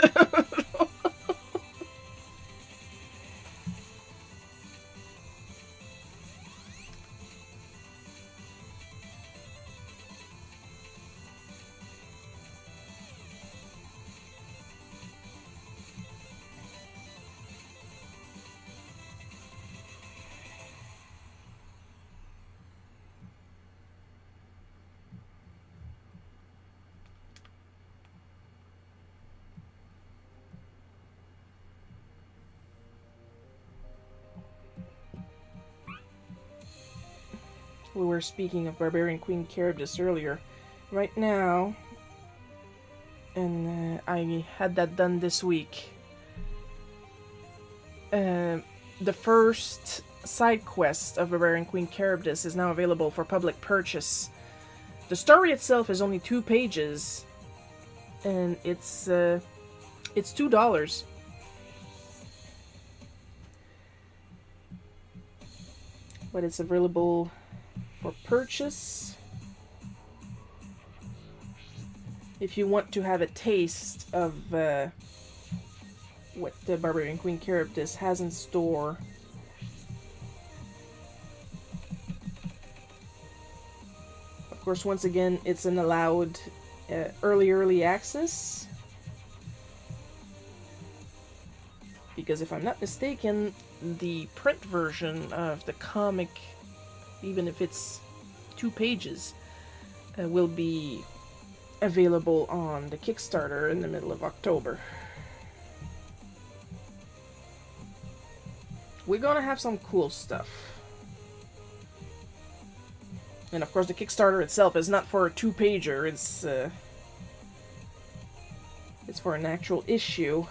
We were speaking of Barbarian Queen Charybdis earlier. Right now, and I had that done this week. The first side quest of Barbarian Queen Charybdis is now available for public purchase. The story itself is only 2 pages, and it's $2. But it's available for purchase if you want to have a taste of what the Barbarian Queen Charybdis has in store. Of course, once again, it's an allowed early access, because if I'm not mistaken, the print version of the comic, even if it's 2 pages, will be available on the Kickstarter in the middle of October. We're gonna have some cool stuff. And of course, the Kickstarter itself is not for a 2-pager, it's for an actual issue.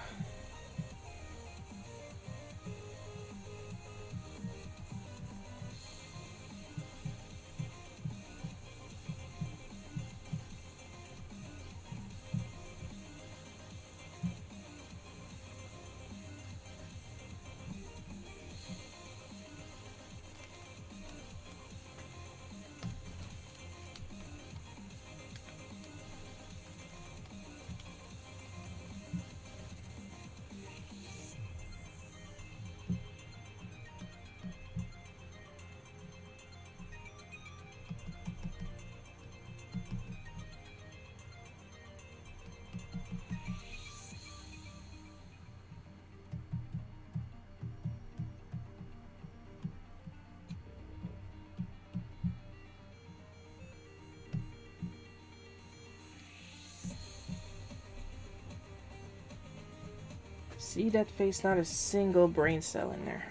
See that face? Not a single brain cell in there.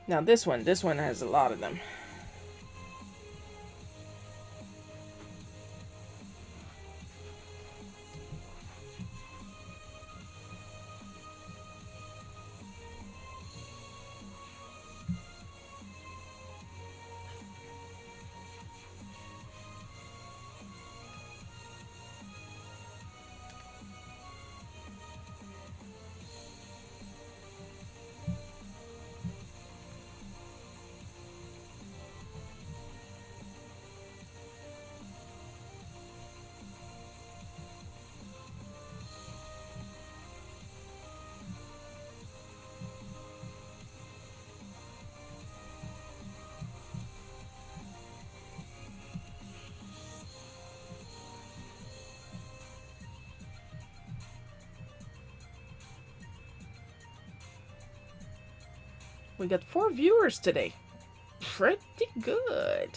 Now this one has a lot of them. We got 4 viewers today. Pretty good.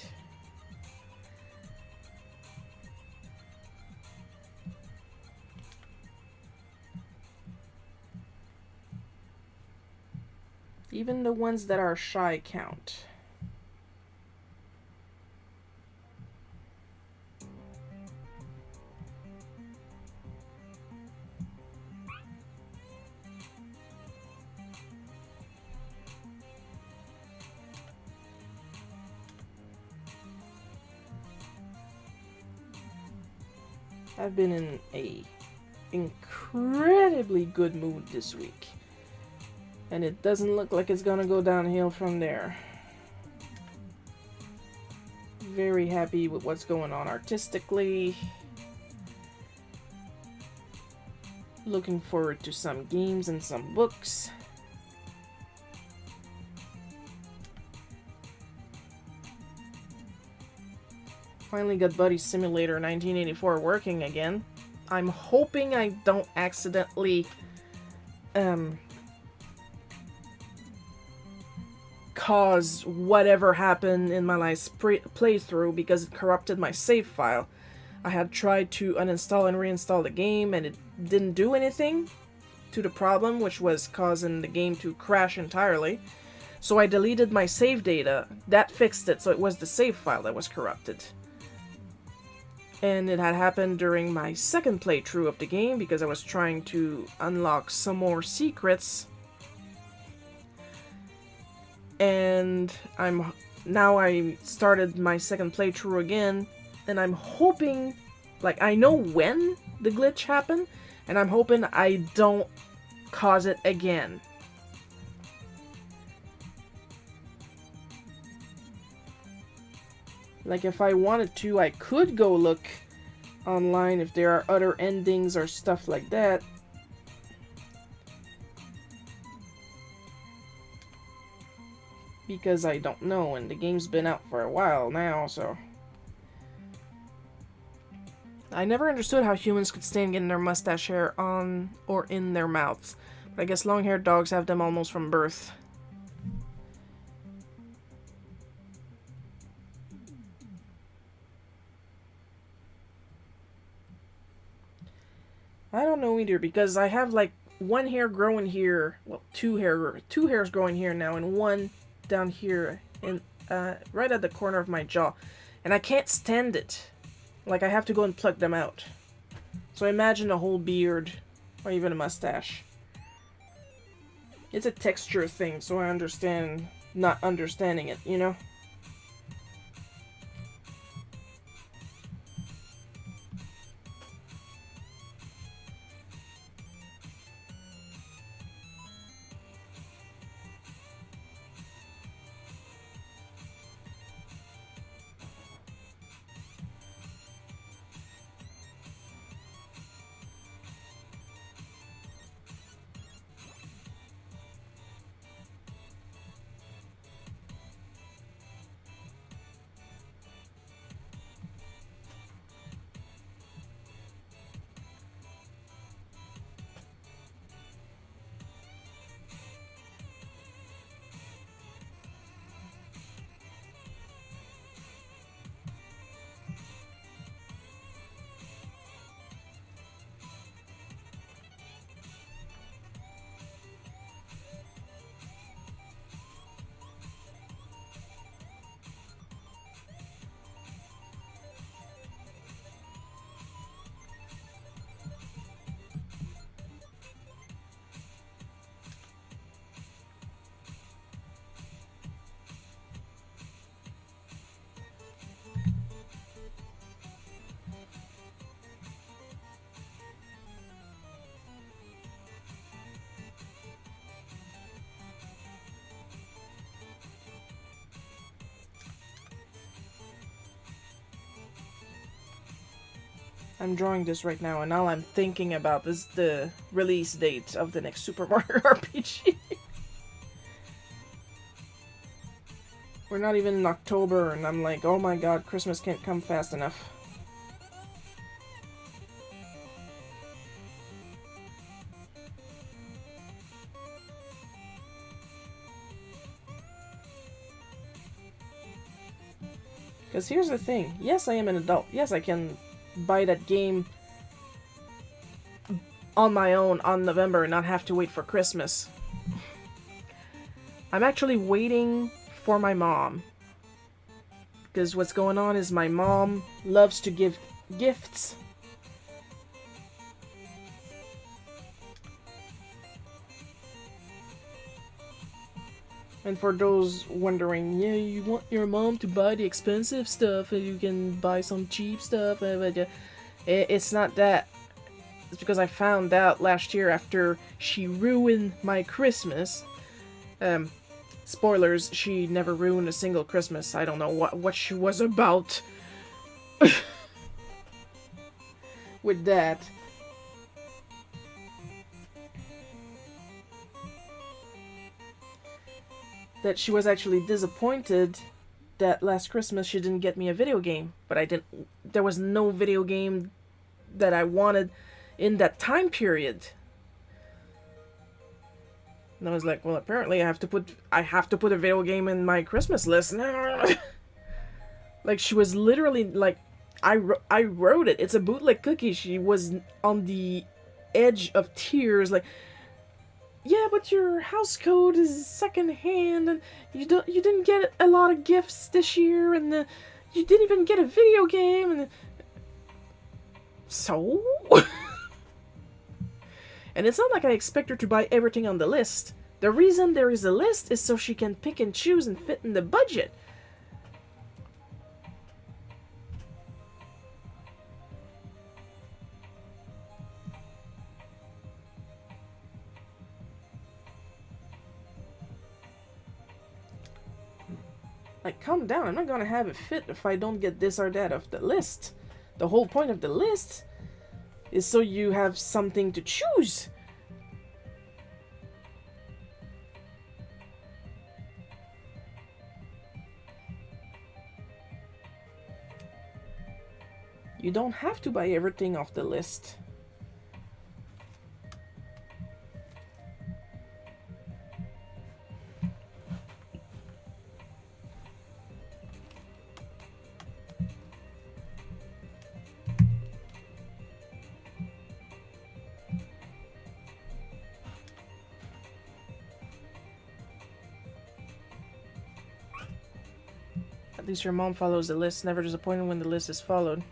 Even the ones that are shy count. I've been in a incredibly good mood this week. And it doesn't look like it's gonna go downhill from there. Very happy with what's going on artistically. Looking forward to some games and some books. Finally got Buddy Simulator 1984 working again. I'm hoping I don't accidentally cause whatever happened in my last playthrough because it corrupted my save file. I had tried to uninstall and reinstall the game and it didn't do anything to the problem, which was causing the game to crash entirely. So I deleted my save data. That fixed it, so it was the save file that was corrupted. And it had happened during my second playthrough of the game because I was trying to unlock some more secrets. And I started my second playthrough again, and I'm hoping, like, I know when the glitch happened, and I'm hoping I don't cause it again. Like, if I wanted to, I could go look online if there are other endings or stuff like that. Because I don't know, and the game's been out for a while now, so... I never understood how humans could stand getting their mustache hair on or in their mouths. But I guess long-haired dogs have them almost from birth. I don't know either, because I have like one hair growing here, well, two hairs growing here now, and one down here, in right at the corner of my jaw, and I can't stand it. Like, I have to go and pluck them out. So imagine a whole beard, or even a mustache. It's a texture thing, so I understand not understanding it, you know? I'm drawing this right now, and all I'm thinking about is the release date of the next Super Mario RPG. We're not even in October, and I'm like, oh my god, Christmas can't come fast enough. Because here's the thing. Yes, I am an adult. Yes, I can buy that game on my own on November and not have to wait for Christmas. I'm actually waiting for my mom. Because what's going on is my mom loves to give gifts. And for those wondering, yeah, you want your mom to buy the expensive stuff and you can buy some cheap stuff. It's not that. It's because I found out last year after she ruined my Christmas. Spoilers, she never ruined a single Christmas. I don't know what she was about with that. That she was actually disappointed that last Christmas she didn't get me a video game. But there was no video game that I wanted in that time period. And I was like, well, apparently I have to put a video game in my Christmas list. Like, she was literally like, I wrote it. It's a bootleg cookie. She was on the edge of tears, like, yeah, but your house code is secondhand, and you didn't get a lot of gifts this year, and you didn't even get a video game, and so. And it's not like I expect her to buy everything on the list. The reason there is a list is so she can pick and choose and fit in the budget. Like, calm down. I'm not gonna have it fit if I don't get this or that off the list. The whole point of the list is so you have something to choose. You don't have to buy everything off the list. At least your mom follows the list, never disappointed when the list is followed.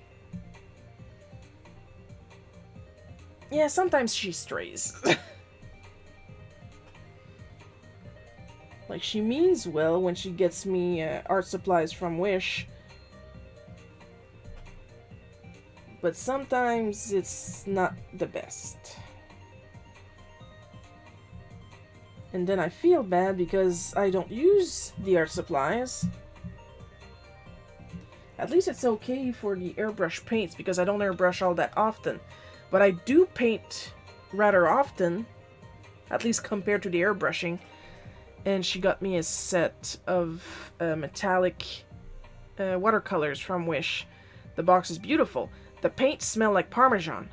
Yeah, sometimes she strays. Like, she means well when she gets me art supplies from Wish. But sometimes it's not the best. And then I feel bad because I don't use the art supplies. At least it's okay for the airbrush paints because I don't airbrush all that often. But I do paint rather often, at least compared to the airbrushing. And she got me a set of metallic watercolors from Wish. The box is beautiful. The paints smell like Parmesan.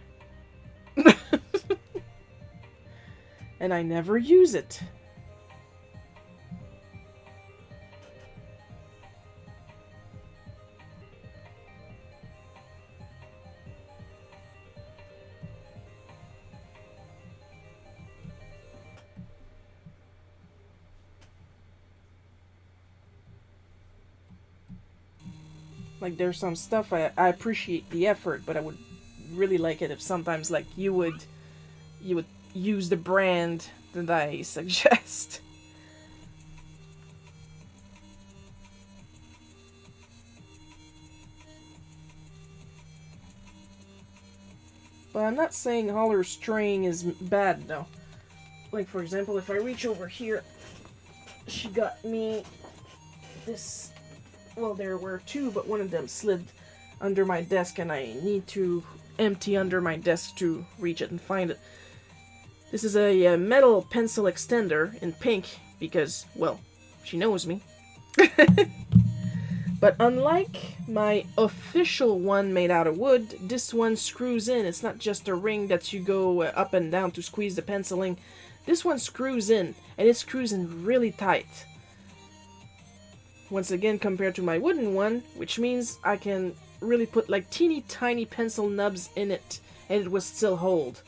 And I never use it. Like, there's some stuff I appreciate the effort, but I would really like it if sometimes, like, you would use the brand that I suggest. But I'm not saying holler straying is bad, though. Like, for example, if I reach over here, she got me this. Well, there were two, but one of them slid under my desk, and I need to empty under my desk to reach it and find it. This is a metal pencil extender in pink, because, well, she knows me. But unlike my official one made out of wood, this one screws in. It's not just a ring that you go up and down to squeeze the penciling. This one screws in, and it screws in really tight. Once again, compared to my wooden one, which means I can really put like teeny tiny pencil nubs in it and it will still hold.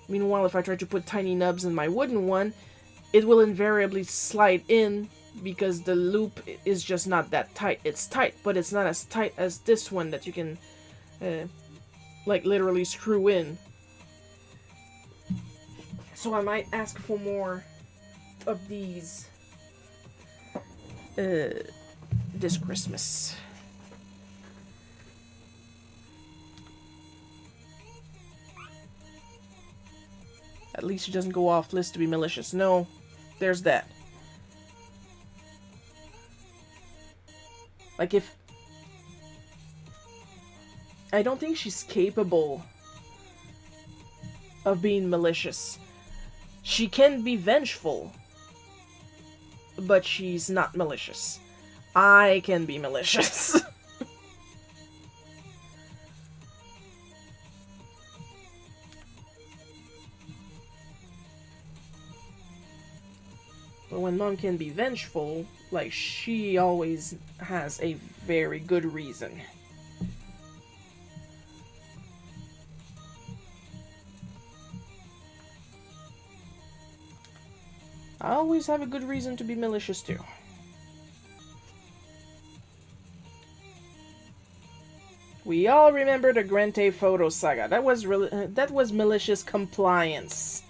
Meanwhile, if I try to put tiny nubs in my wooden one, it will invariably slide in because the loop is just not that tight. It's tight, but it's not as tight as this one that you can like literally screw in. So I might ask for more of these this Christmas. At least it doesn't go off list to be malicious. No, there's that. Like if... I don't think she's capable of being malicious. She can be vengeful, but she's not malicious. I can be malicious. But when Mom can be vengeful, like, she always has a very good reason. I always have a good reason to be malicious too. We all remember the Grand Theft Auto saga. That was really that was malicious compliance.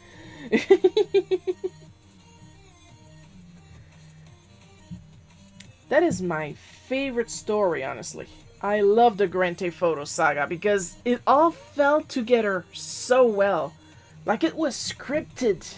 That is my favorite story, honestly. I love the Grand Theft Auto saga because it all fell together so well. Like it was scripted.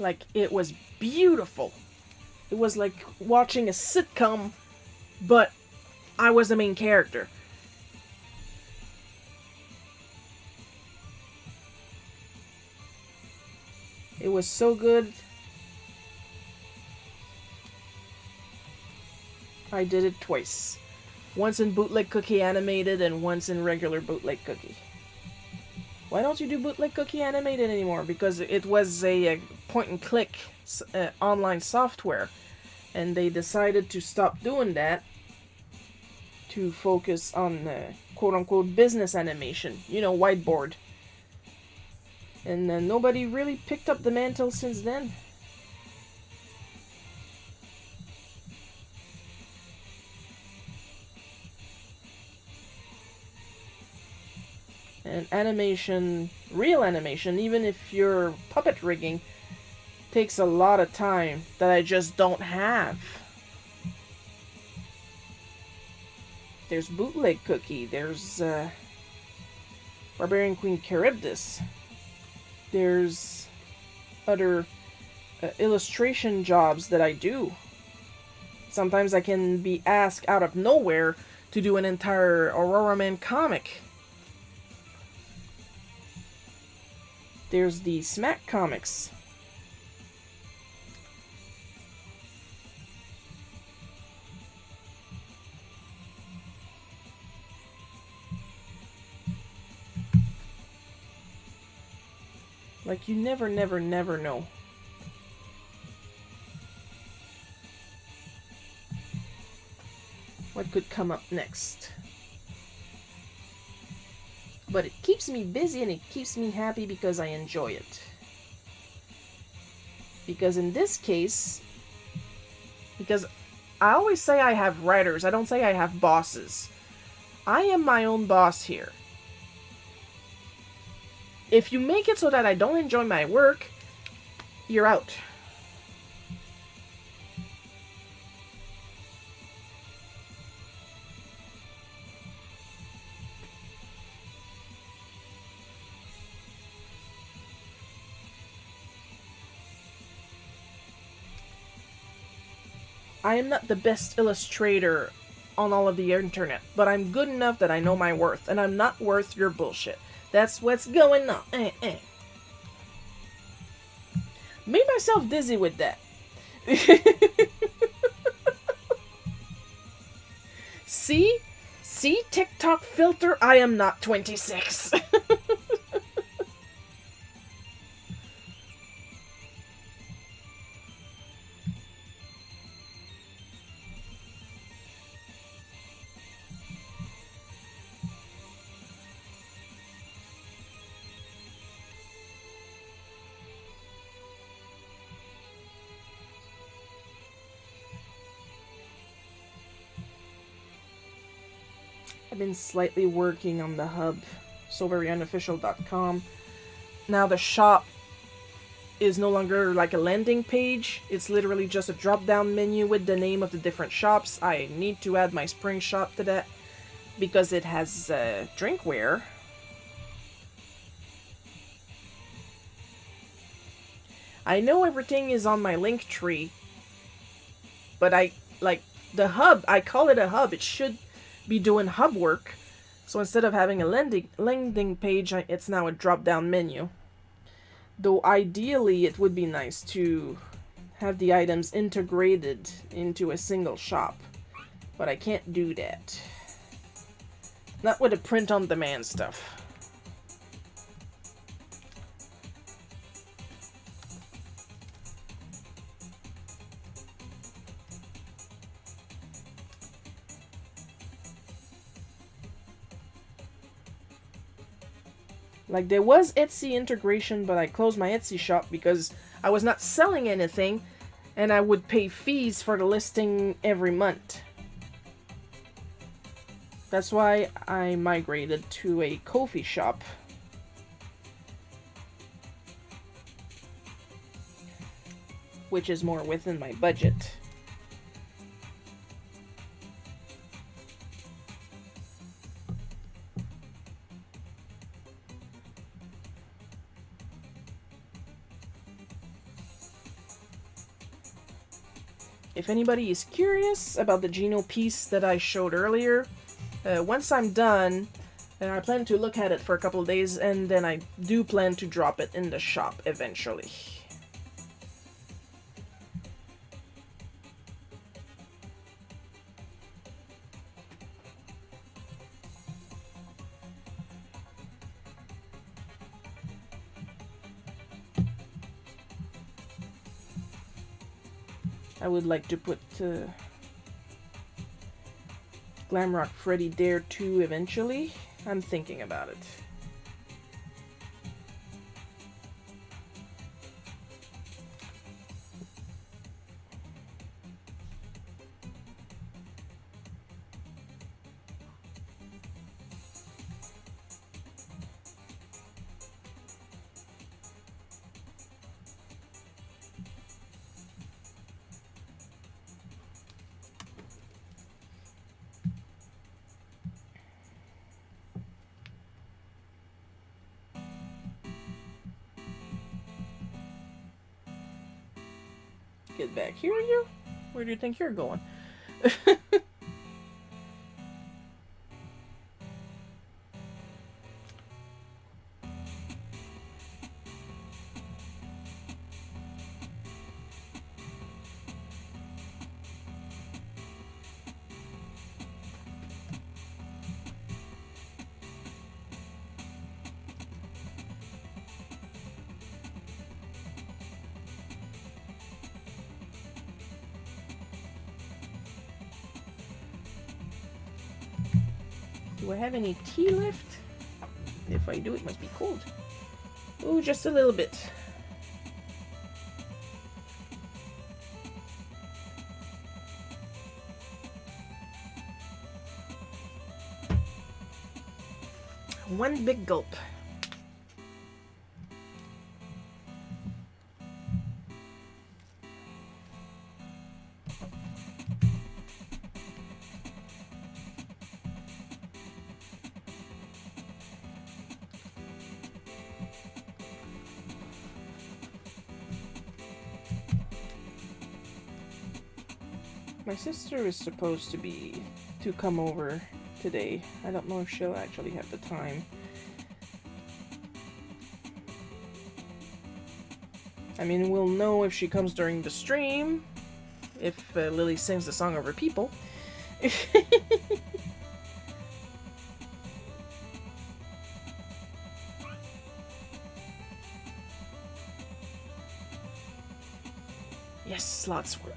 Like, it was beautiful. It was like watching a sitcom, but I was the main character. It was so good. I did it twice. Once in Bootleg Cookie Animated and once in regular Bootleg Cookie. Why don't you do Bootleg Cookie Animated anymore? Because it was a point-and-click online software. And they decided to stop doing that to focus on quote-unquote business animation. You know, whiteboard. And nobody really picked up the mantle since then. And animation, real animation, even if you're puppet rigging, takes a lot of time that I just don't have. There's Bootleg Cookie, there's Barbarian Queen Charybdis, there's other illustration jobs that I do. Sometimes I can be asked out of nowhere to do an entire Aurora Man comic. There's the Smack comics. Like, you never know. What could come up next? But it keeps me busy and it keeps me happy because I enjoy it. Because in this case, because I always say I have writers, I don't say I have bosses. I am my own boss here. If you make it so that I don't enjoy my work, you're out. I am not the best illustrator on all of the internet, but I'm good enough that I know my worth, and I'm not worth your bullshit. That's what's going on. Made myself dizzy with that. See? See, TikTok filter? I am not 26. I've been slightly working on the hub, soveryunofficial.com. Now the shop is no longer like a landing page. It's literally just a drop-down menu with the name of the different shops. I need to add my spring shop to that because it has drinkware. I know everything is on my link tree, but I like the hub. I call it a hub. It should be doing hub work. So instead of having a landing page, it's now a drop-down menu. Though ideally it would be nice to have the items integrated into a single shop. But I can't do that. Not with the print-on-demand stuff. Like, there was Etsy integration, but I closed my Etsy shop because I was not selling anything, and I would pay fees for the listing every month. That's why I migrated to a Ko-fi shop. Which is more within my budget. If anybody is curious about the Geno piece that I showed earlier, once I'm done, I plan to look at it for a couple of days, and then I do plan to drop it in the shop eventually. I would like to put Glamrock Freddy Dare 2 eventually. I'm thinking about it. Get back here, you? Where do you think you're going? Do I have any tea left? If I do, it must be cold. Ooh, just a little bit. One big gulp. My sister is supposed to be to come over today. I don't know if she'll actually have the time. I mean, we'll know if she comes during the stream, if Lily sings the song over people. Yes, lots of work.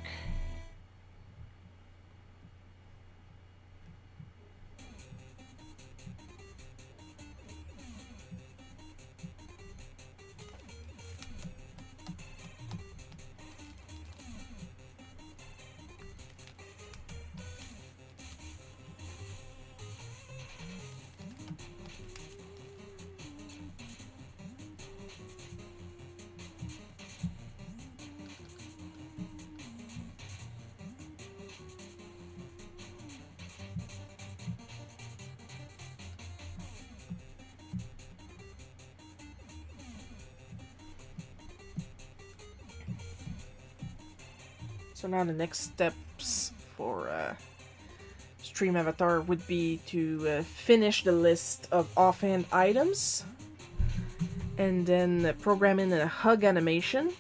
So now the next steps for Stream Avatar would be to finish the list of offhand items and then program in a hug animation.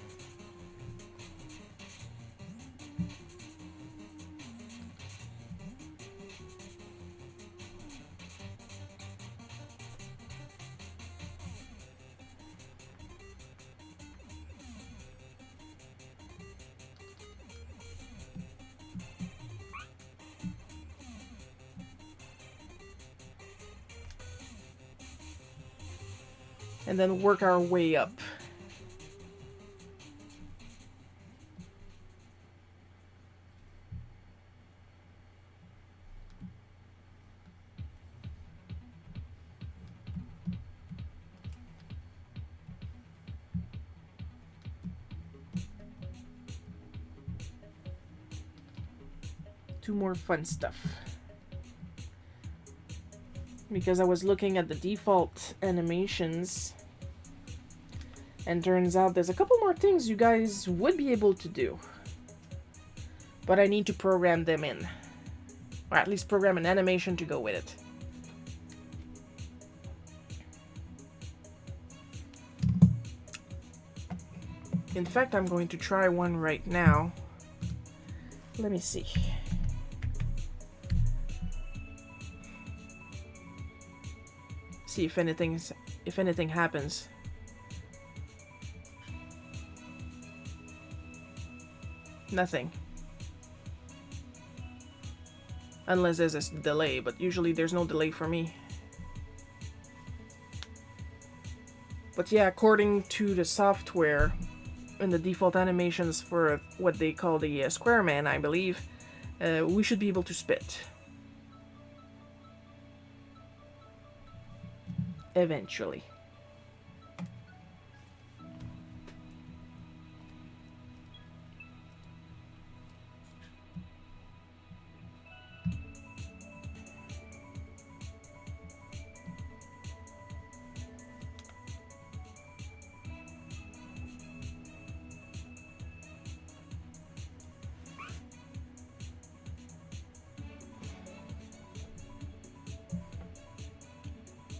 And then work our way up. Two more fun stuff. Because I was looking at the default animations, and turns out there's a couple more things you guys would be able to do. But I need to program them in. Or at least program an animation to go with it. In fact, I'm going to try one right now. Let me see. See if anything happens. Nothing. Unless there's a delay, but usually there's no delay for me. But yeah, according to the software and the default animations for what they call the Square Man, I believe, we should be able to spit. Eventually.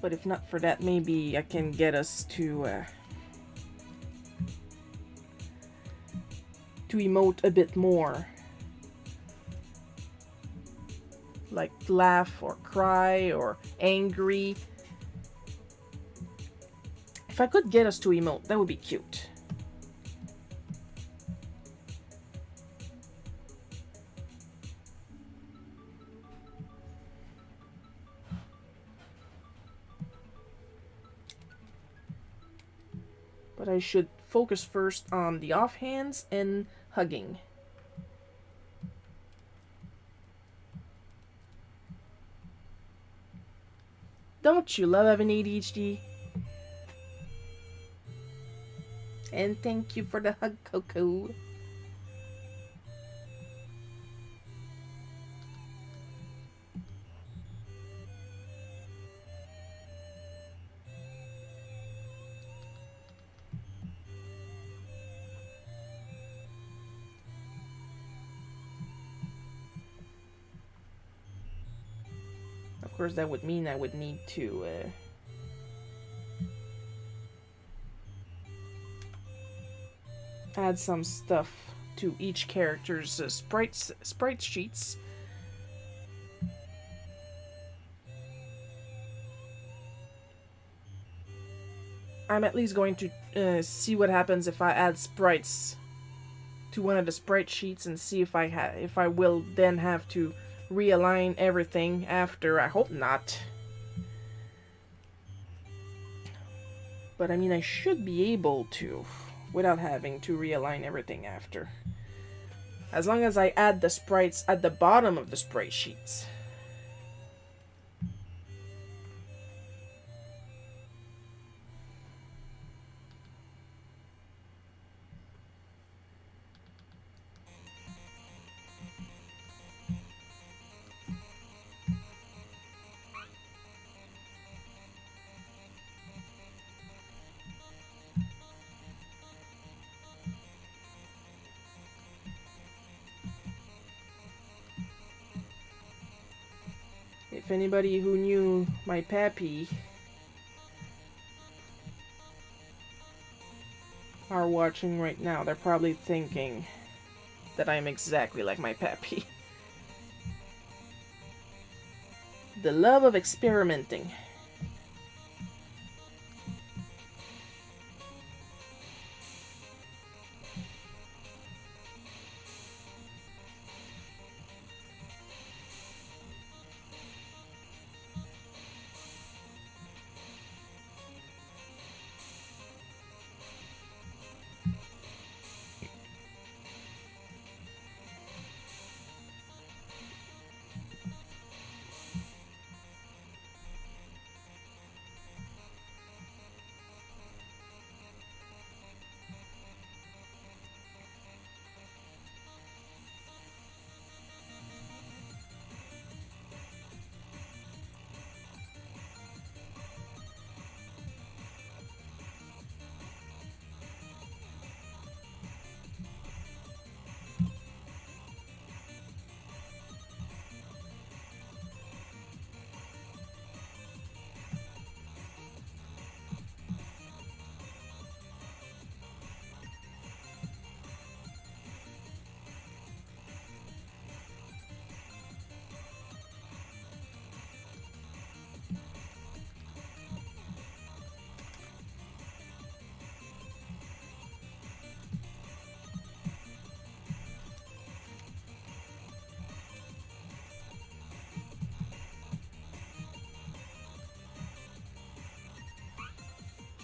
But if not for that, maybe I can get us to emote a bit more. Like laugh or cry or angry. If I could get us to emote, that would be cute. But I should focus first on the offhands and hugging. Don't you love having ADHD? And thank you for the hug, Coco. course, that would mean I would need to add some stuff to each character's sprite sheets. I'm at least going to see what happens if I add sprites to one of the sprite sheets and see if I will then have to realign everything after. I hope not. But I mean, I should be able to without having to realign everything after. As long as I add the sprites at the bottom of the sprite sheets. If anybody who knew my pappy are watching right now, they're probably thinking that I'm exactly like my pappy. The love of experimenting.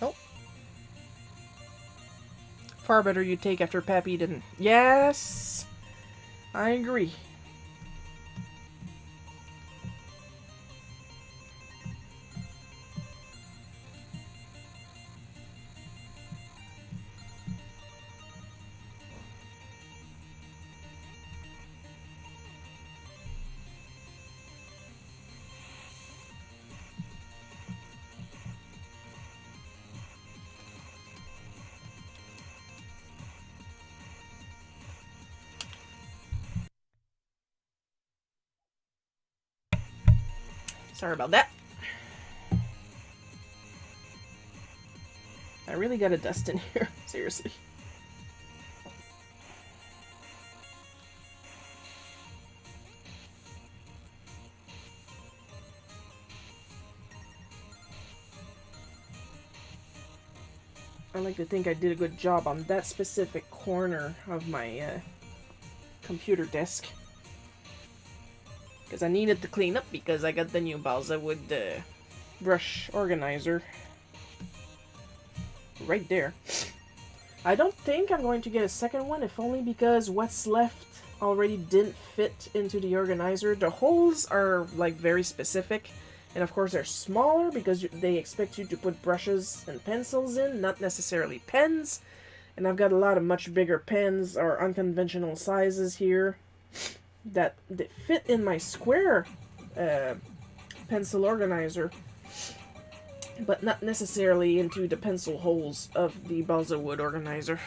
Oh. Far better you take after Pappy didn't. Yes! I agree. Sorry about that. I really gotta dust in here. Seriously. I like to think I did a good job on that specific corner of my computer desk. Because I needed to clean up because I got the new balsa wood brush organizer. Right there. I don't think I'm going to get a second one, if only because what's left already didn't fit into the organizer. The holes are like very specific, and of course they're smaller because they expect you to put brushes and pencils in, not necessarily pens. And I've got a lot of much bigger pens or unconventional sizes here that fit in my square pencil organizer, but not necessarily into the pencil holes of the balsa wood organizer.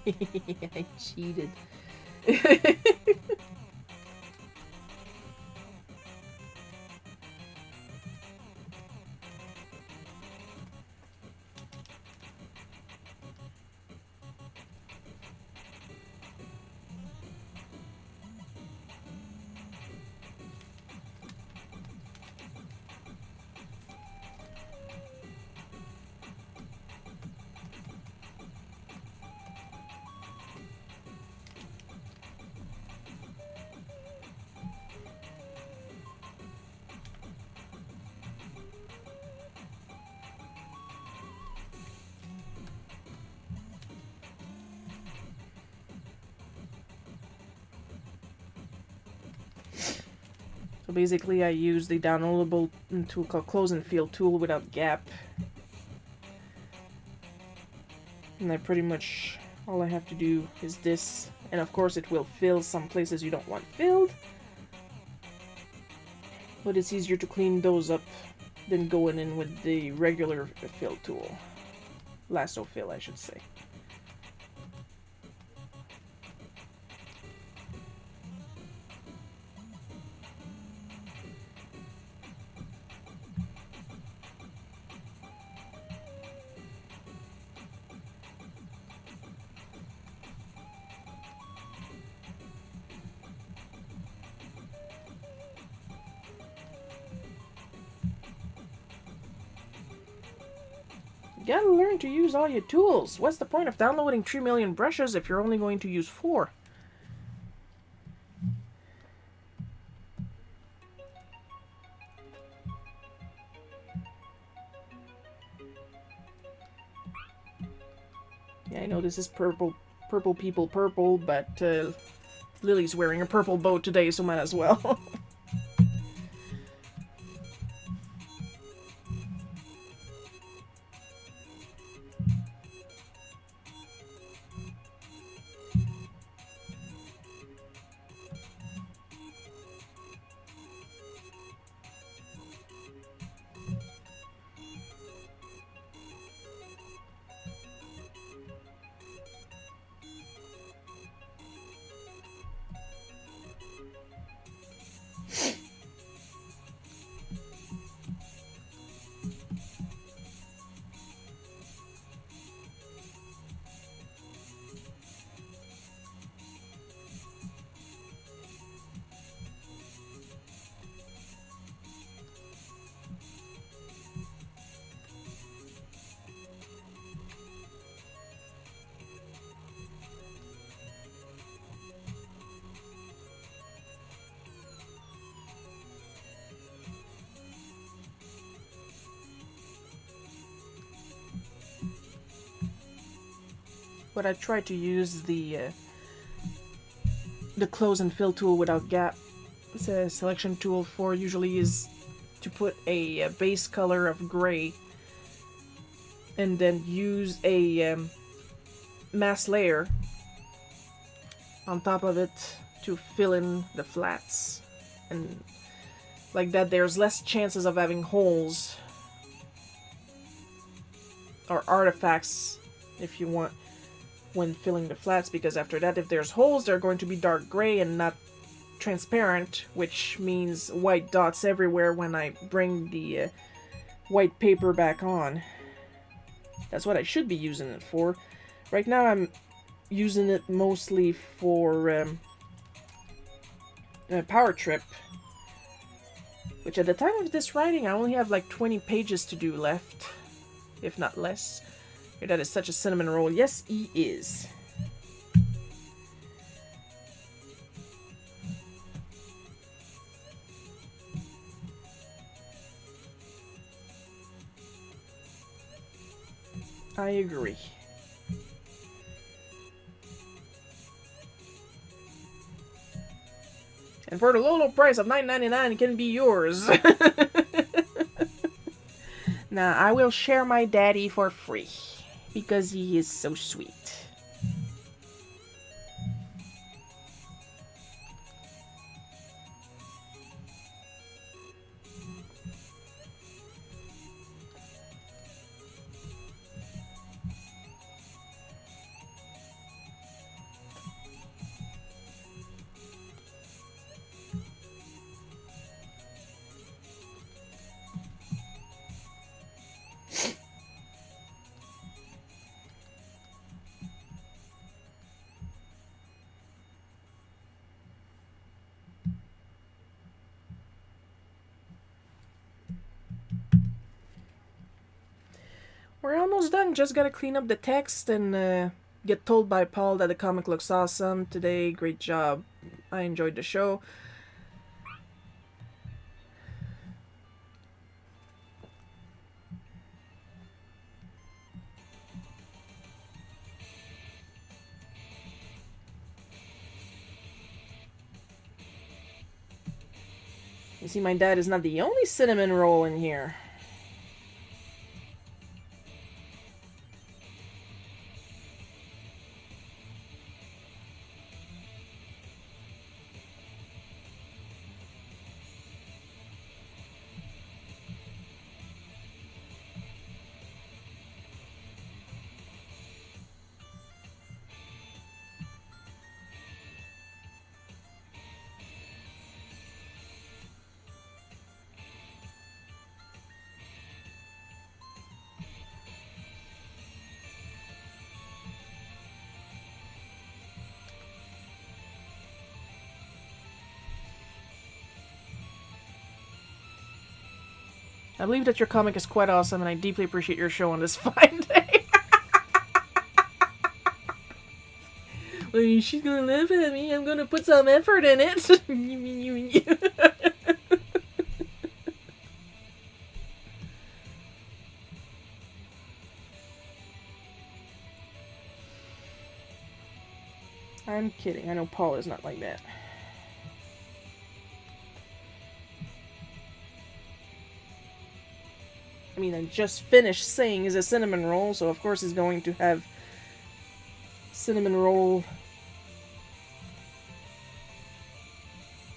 I cheated. So basically I use the downloadable tool called Close and Fill tool without gap. And I pretty much, all I have to do is this. And of course it will fill some places you don't want filled. But it's easier to clean those up than going in with the regular fill tool. Lasso fill, I should say. You gotta learn to use all your tools. What's the point of downloading 3 million brushes if you're only going to use 4? Yeah, I know this is purple people purple, but Lily's wearing a purple bow today, so might as well. What I try to use the close and fill tool without gap selection tool for usually is to put a base color of gray and then use a mask layer on top of it to fill in the flats, and like that there's less chances of having holes or artifacts if you want when filling the flats, because after that if there's holes they're going to be dark gray and not transparent, which means white dots everywhere when I bring the white paper back on. That's what I should be using it for. Right now I'm using it mostly for Power Trip, which at the time of this writing I only have like 20 pages to do left, if not less. Your dad is such a cinnamon roll. Yes, he is. I agree. And for the low price of $9.99, it can be yours. Now, I will share my daddy for free, because he is so sweet. almost done. Just gotta clean up the text and get told by Paul that the comic looks awesome today. Great job. I enjoyed the show. You see, my dad is not the only cinnamon roll in here. I believe that your comic is quite awesome, and I deeply appreciate your show on this fine day. Well, she's gonna laugh at me. I'm gonna put some effort in it. I'm kidding. I know Paul is not like that. I mean, I just finished saying is a cinnamon roll, so of course he's going to have cinnamon roll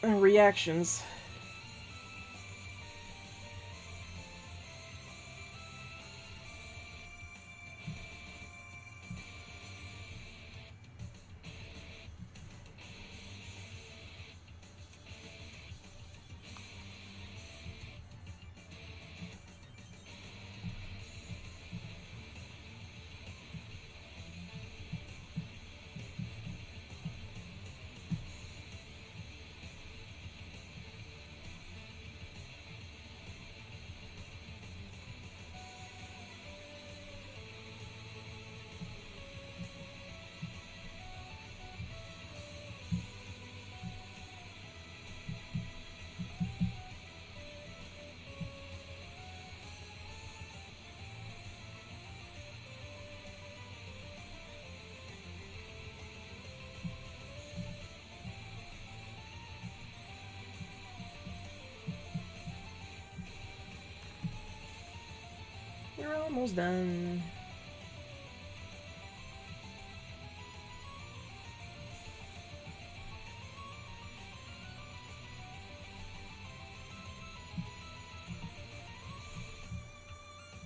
reactions. We're almost done.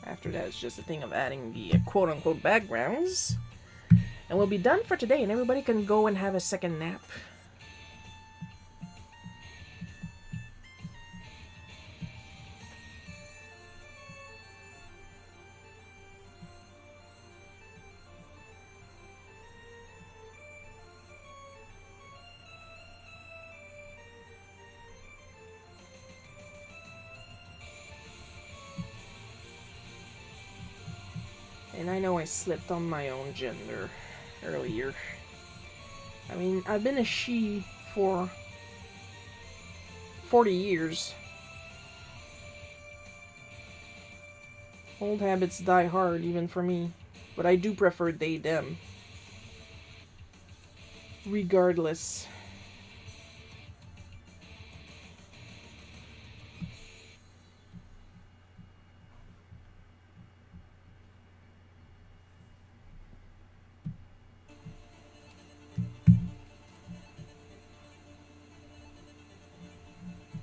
After that, it's just a thing of adding the quote-unquote backgrounds. And we'll be done for today, and everybody can go and have a second nap. And I know I slipped on my own gender earlier. I mean, I've been a she for 40 years. Old habits die hard, even for me. But I do prefer they, them. Regardless.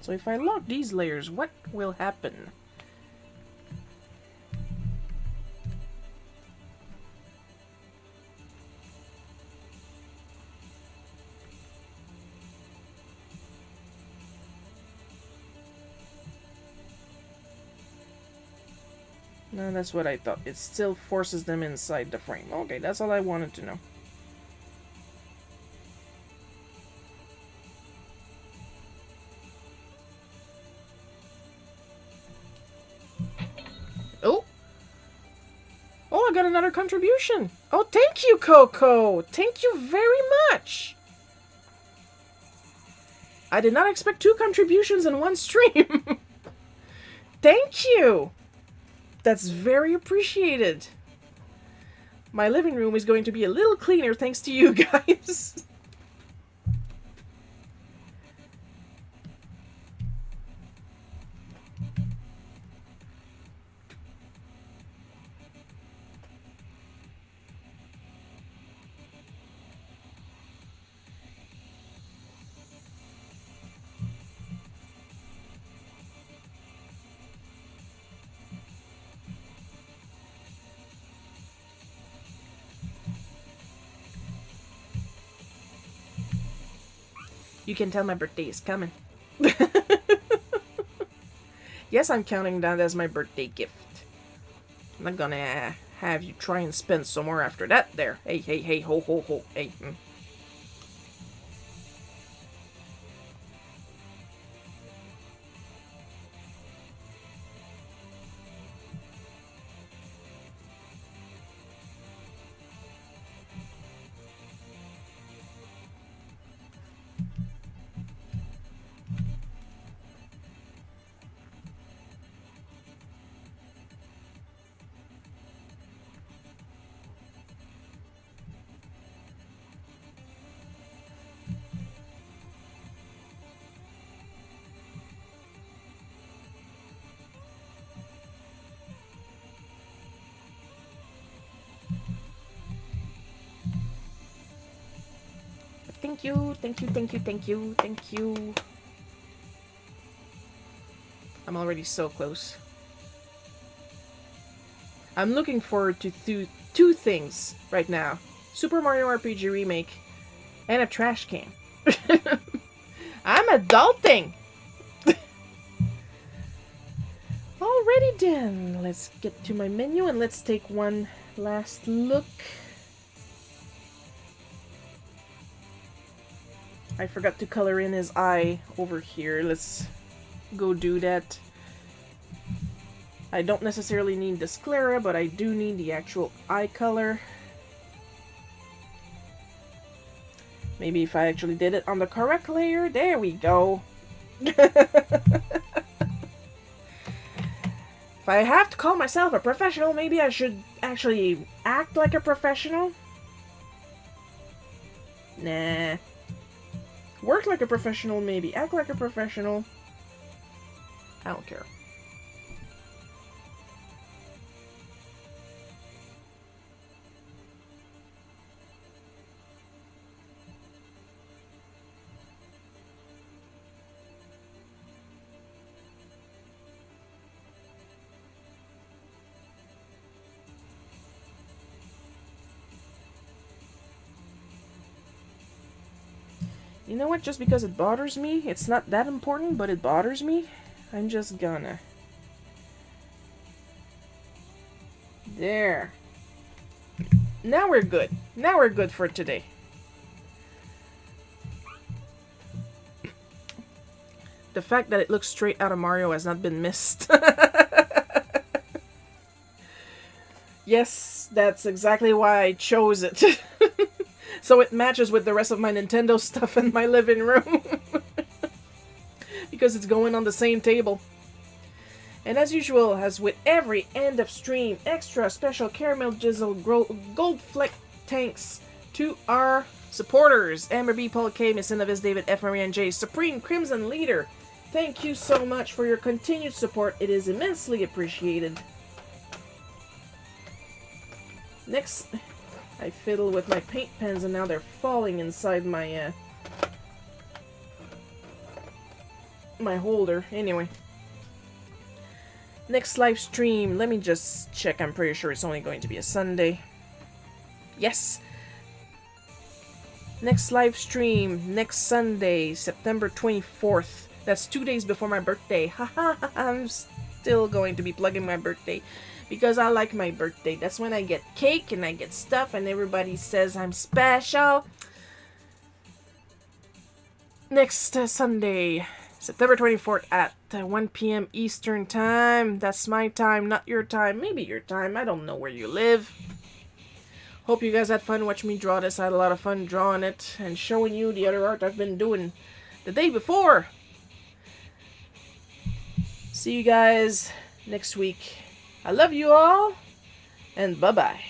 So if I lock these layers, what will happen? No, that's what I thought. It still forces them inside the frame. Okay, that's all I wanted to know. I got another contribution. Oh, thank you, Coco. Thank you very much. I did not expect 2 contributions in one stream. Thank you. That's very appreciated. My living room is going to be a little cleaner thanks to you guys. You can tell my birthday is coming. Yes, I'm counting that as my birthday gift. I'm not gonna have you try and spend some more after that there. Hey, hey, hey, ho, ho, ho, hey. Thank you, thank you, thank you, thank you, thank you. I'm already so close. I'm looking forward to two things right now. Super Mario RPG Remake and a trash can. I'm adulting! Alrighty then, let's get to my menu and let's take one last look. I forgot to color in his eye over here. Let's go do that. I don't necessarily need the sclera, but I do need the actual eye color. Maybe if I actually did it on the correct layer. There we go. If I have to call myself a professional, maybe I should actually act like a professional. Nah. Work like a professional, maybe. Act like a professional. I don't care. You know what? Just because it bothers me, it's not that important, but it bothers me, I'm just gonna. There. Now we're good. Now we're good for today. The fact that it looks straight out of Mario has not been missed. Yes, that's exactly why I chose it. So it matches with the rest of my Nintendo stuff in my living room. Because it's going on the same table. And as usual, as with every end of stream, extra special caramel drizzle gold fleck thanks to our supporters. Amber B, Paul K, Miss Innovis, David F, Marianne J, Supreme Crimson Leader. Thank you so much for your continued support. It is immensely appreciated. Next, I fiddle with my paint pens and now they're falling inside my my holder. Anyway. Next live stream, let me just check. I'm pretty sure it's only going to be a Sunday. Yes! Next live stream, next Sunday, September 24th. That's 2 days before my birthday. Haha, I'm still going to be plugging my birthday. Because I like my birthday. That's when I get cake and I get stuff and everybody says I'm special. Next Sunday, September 24th at 1 p.m. Eastern time. That's my time, not your time. Maybe your time. I don't know where you live. Hope you guys had fun watching me draw this. I had a lot of fun drawing it and showing you the other art I've been doing the day before. See you guys next week. I love you all, and bye-bye.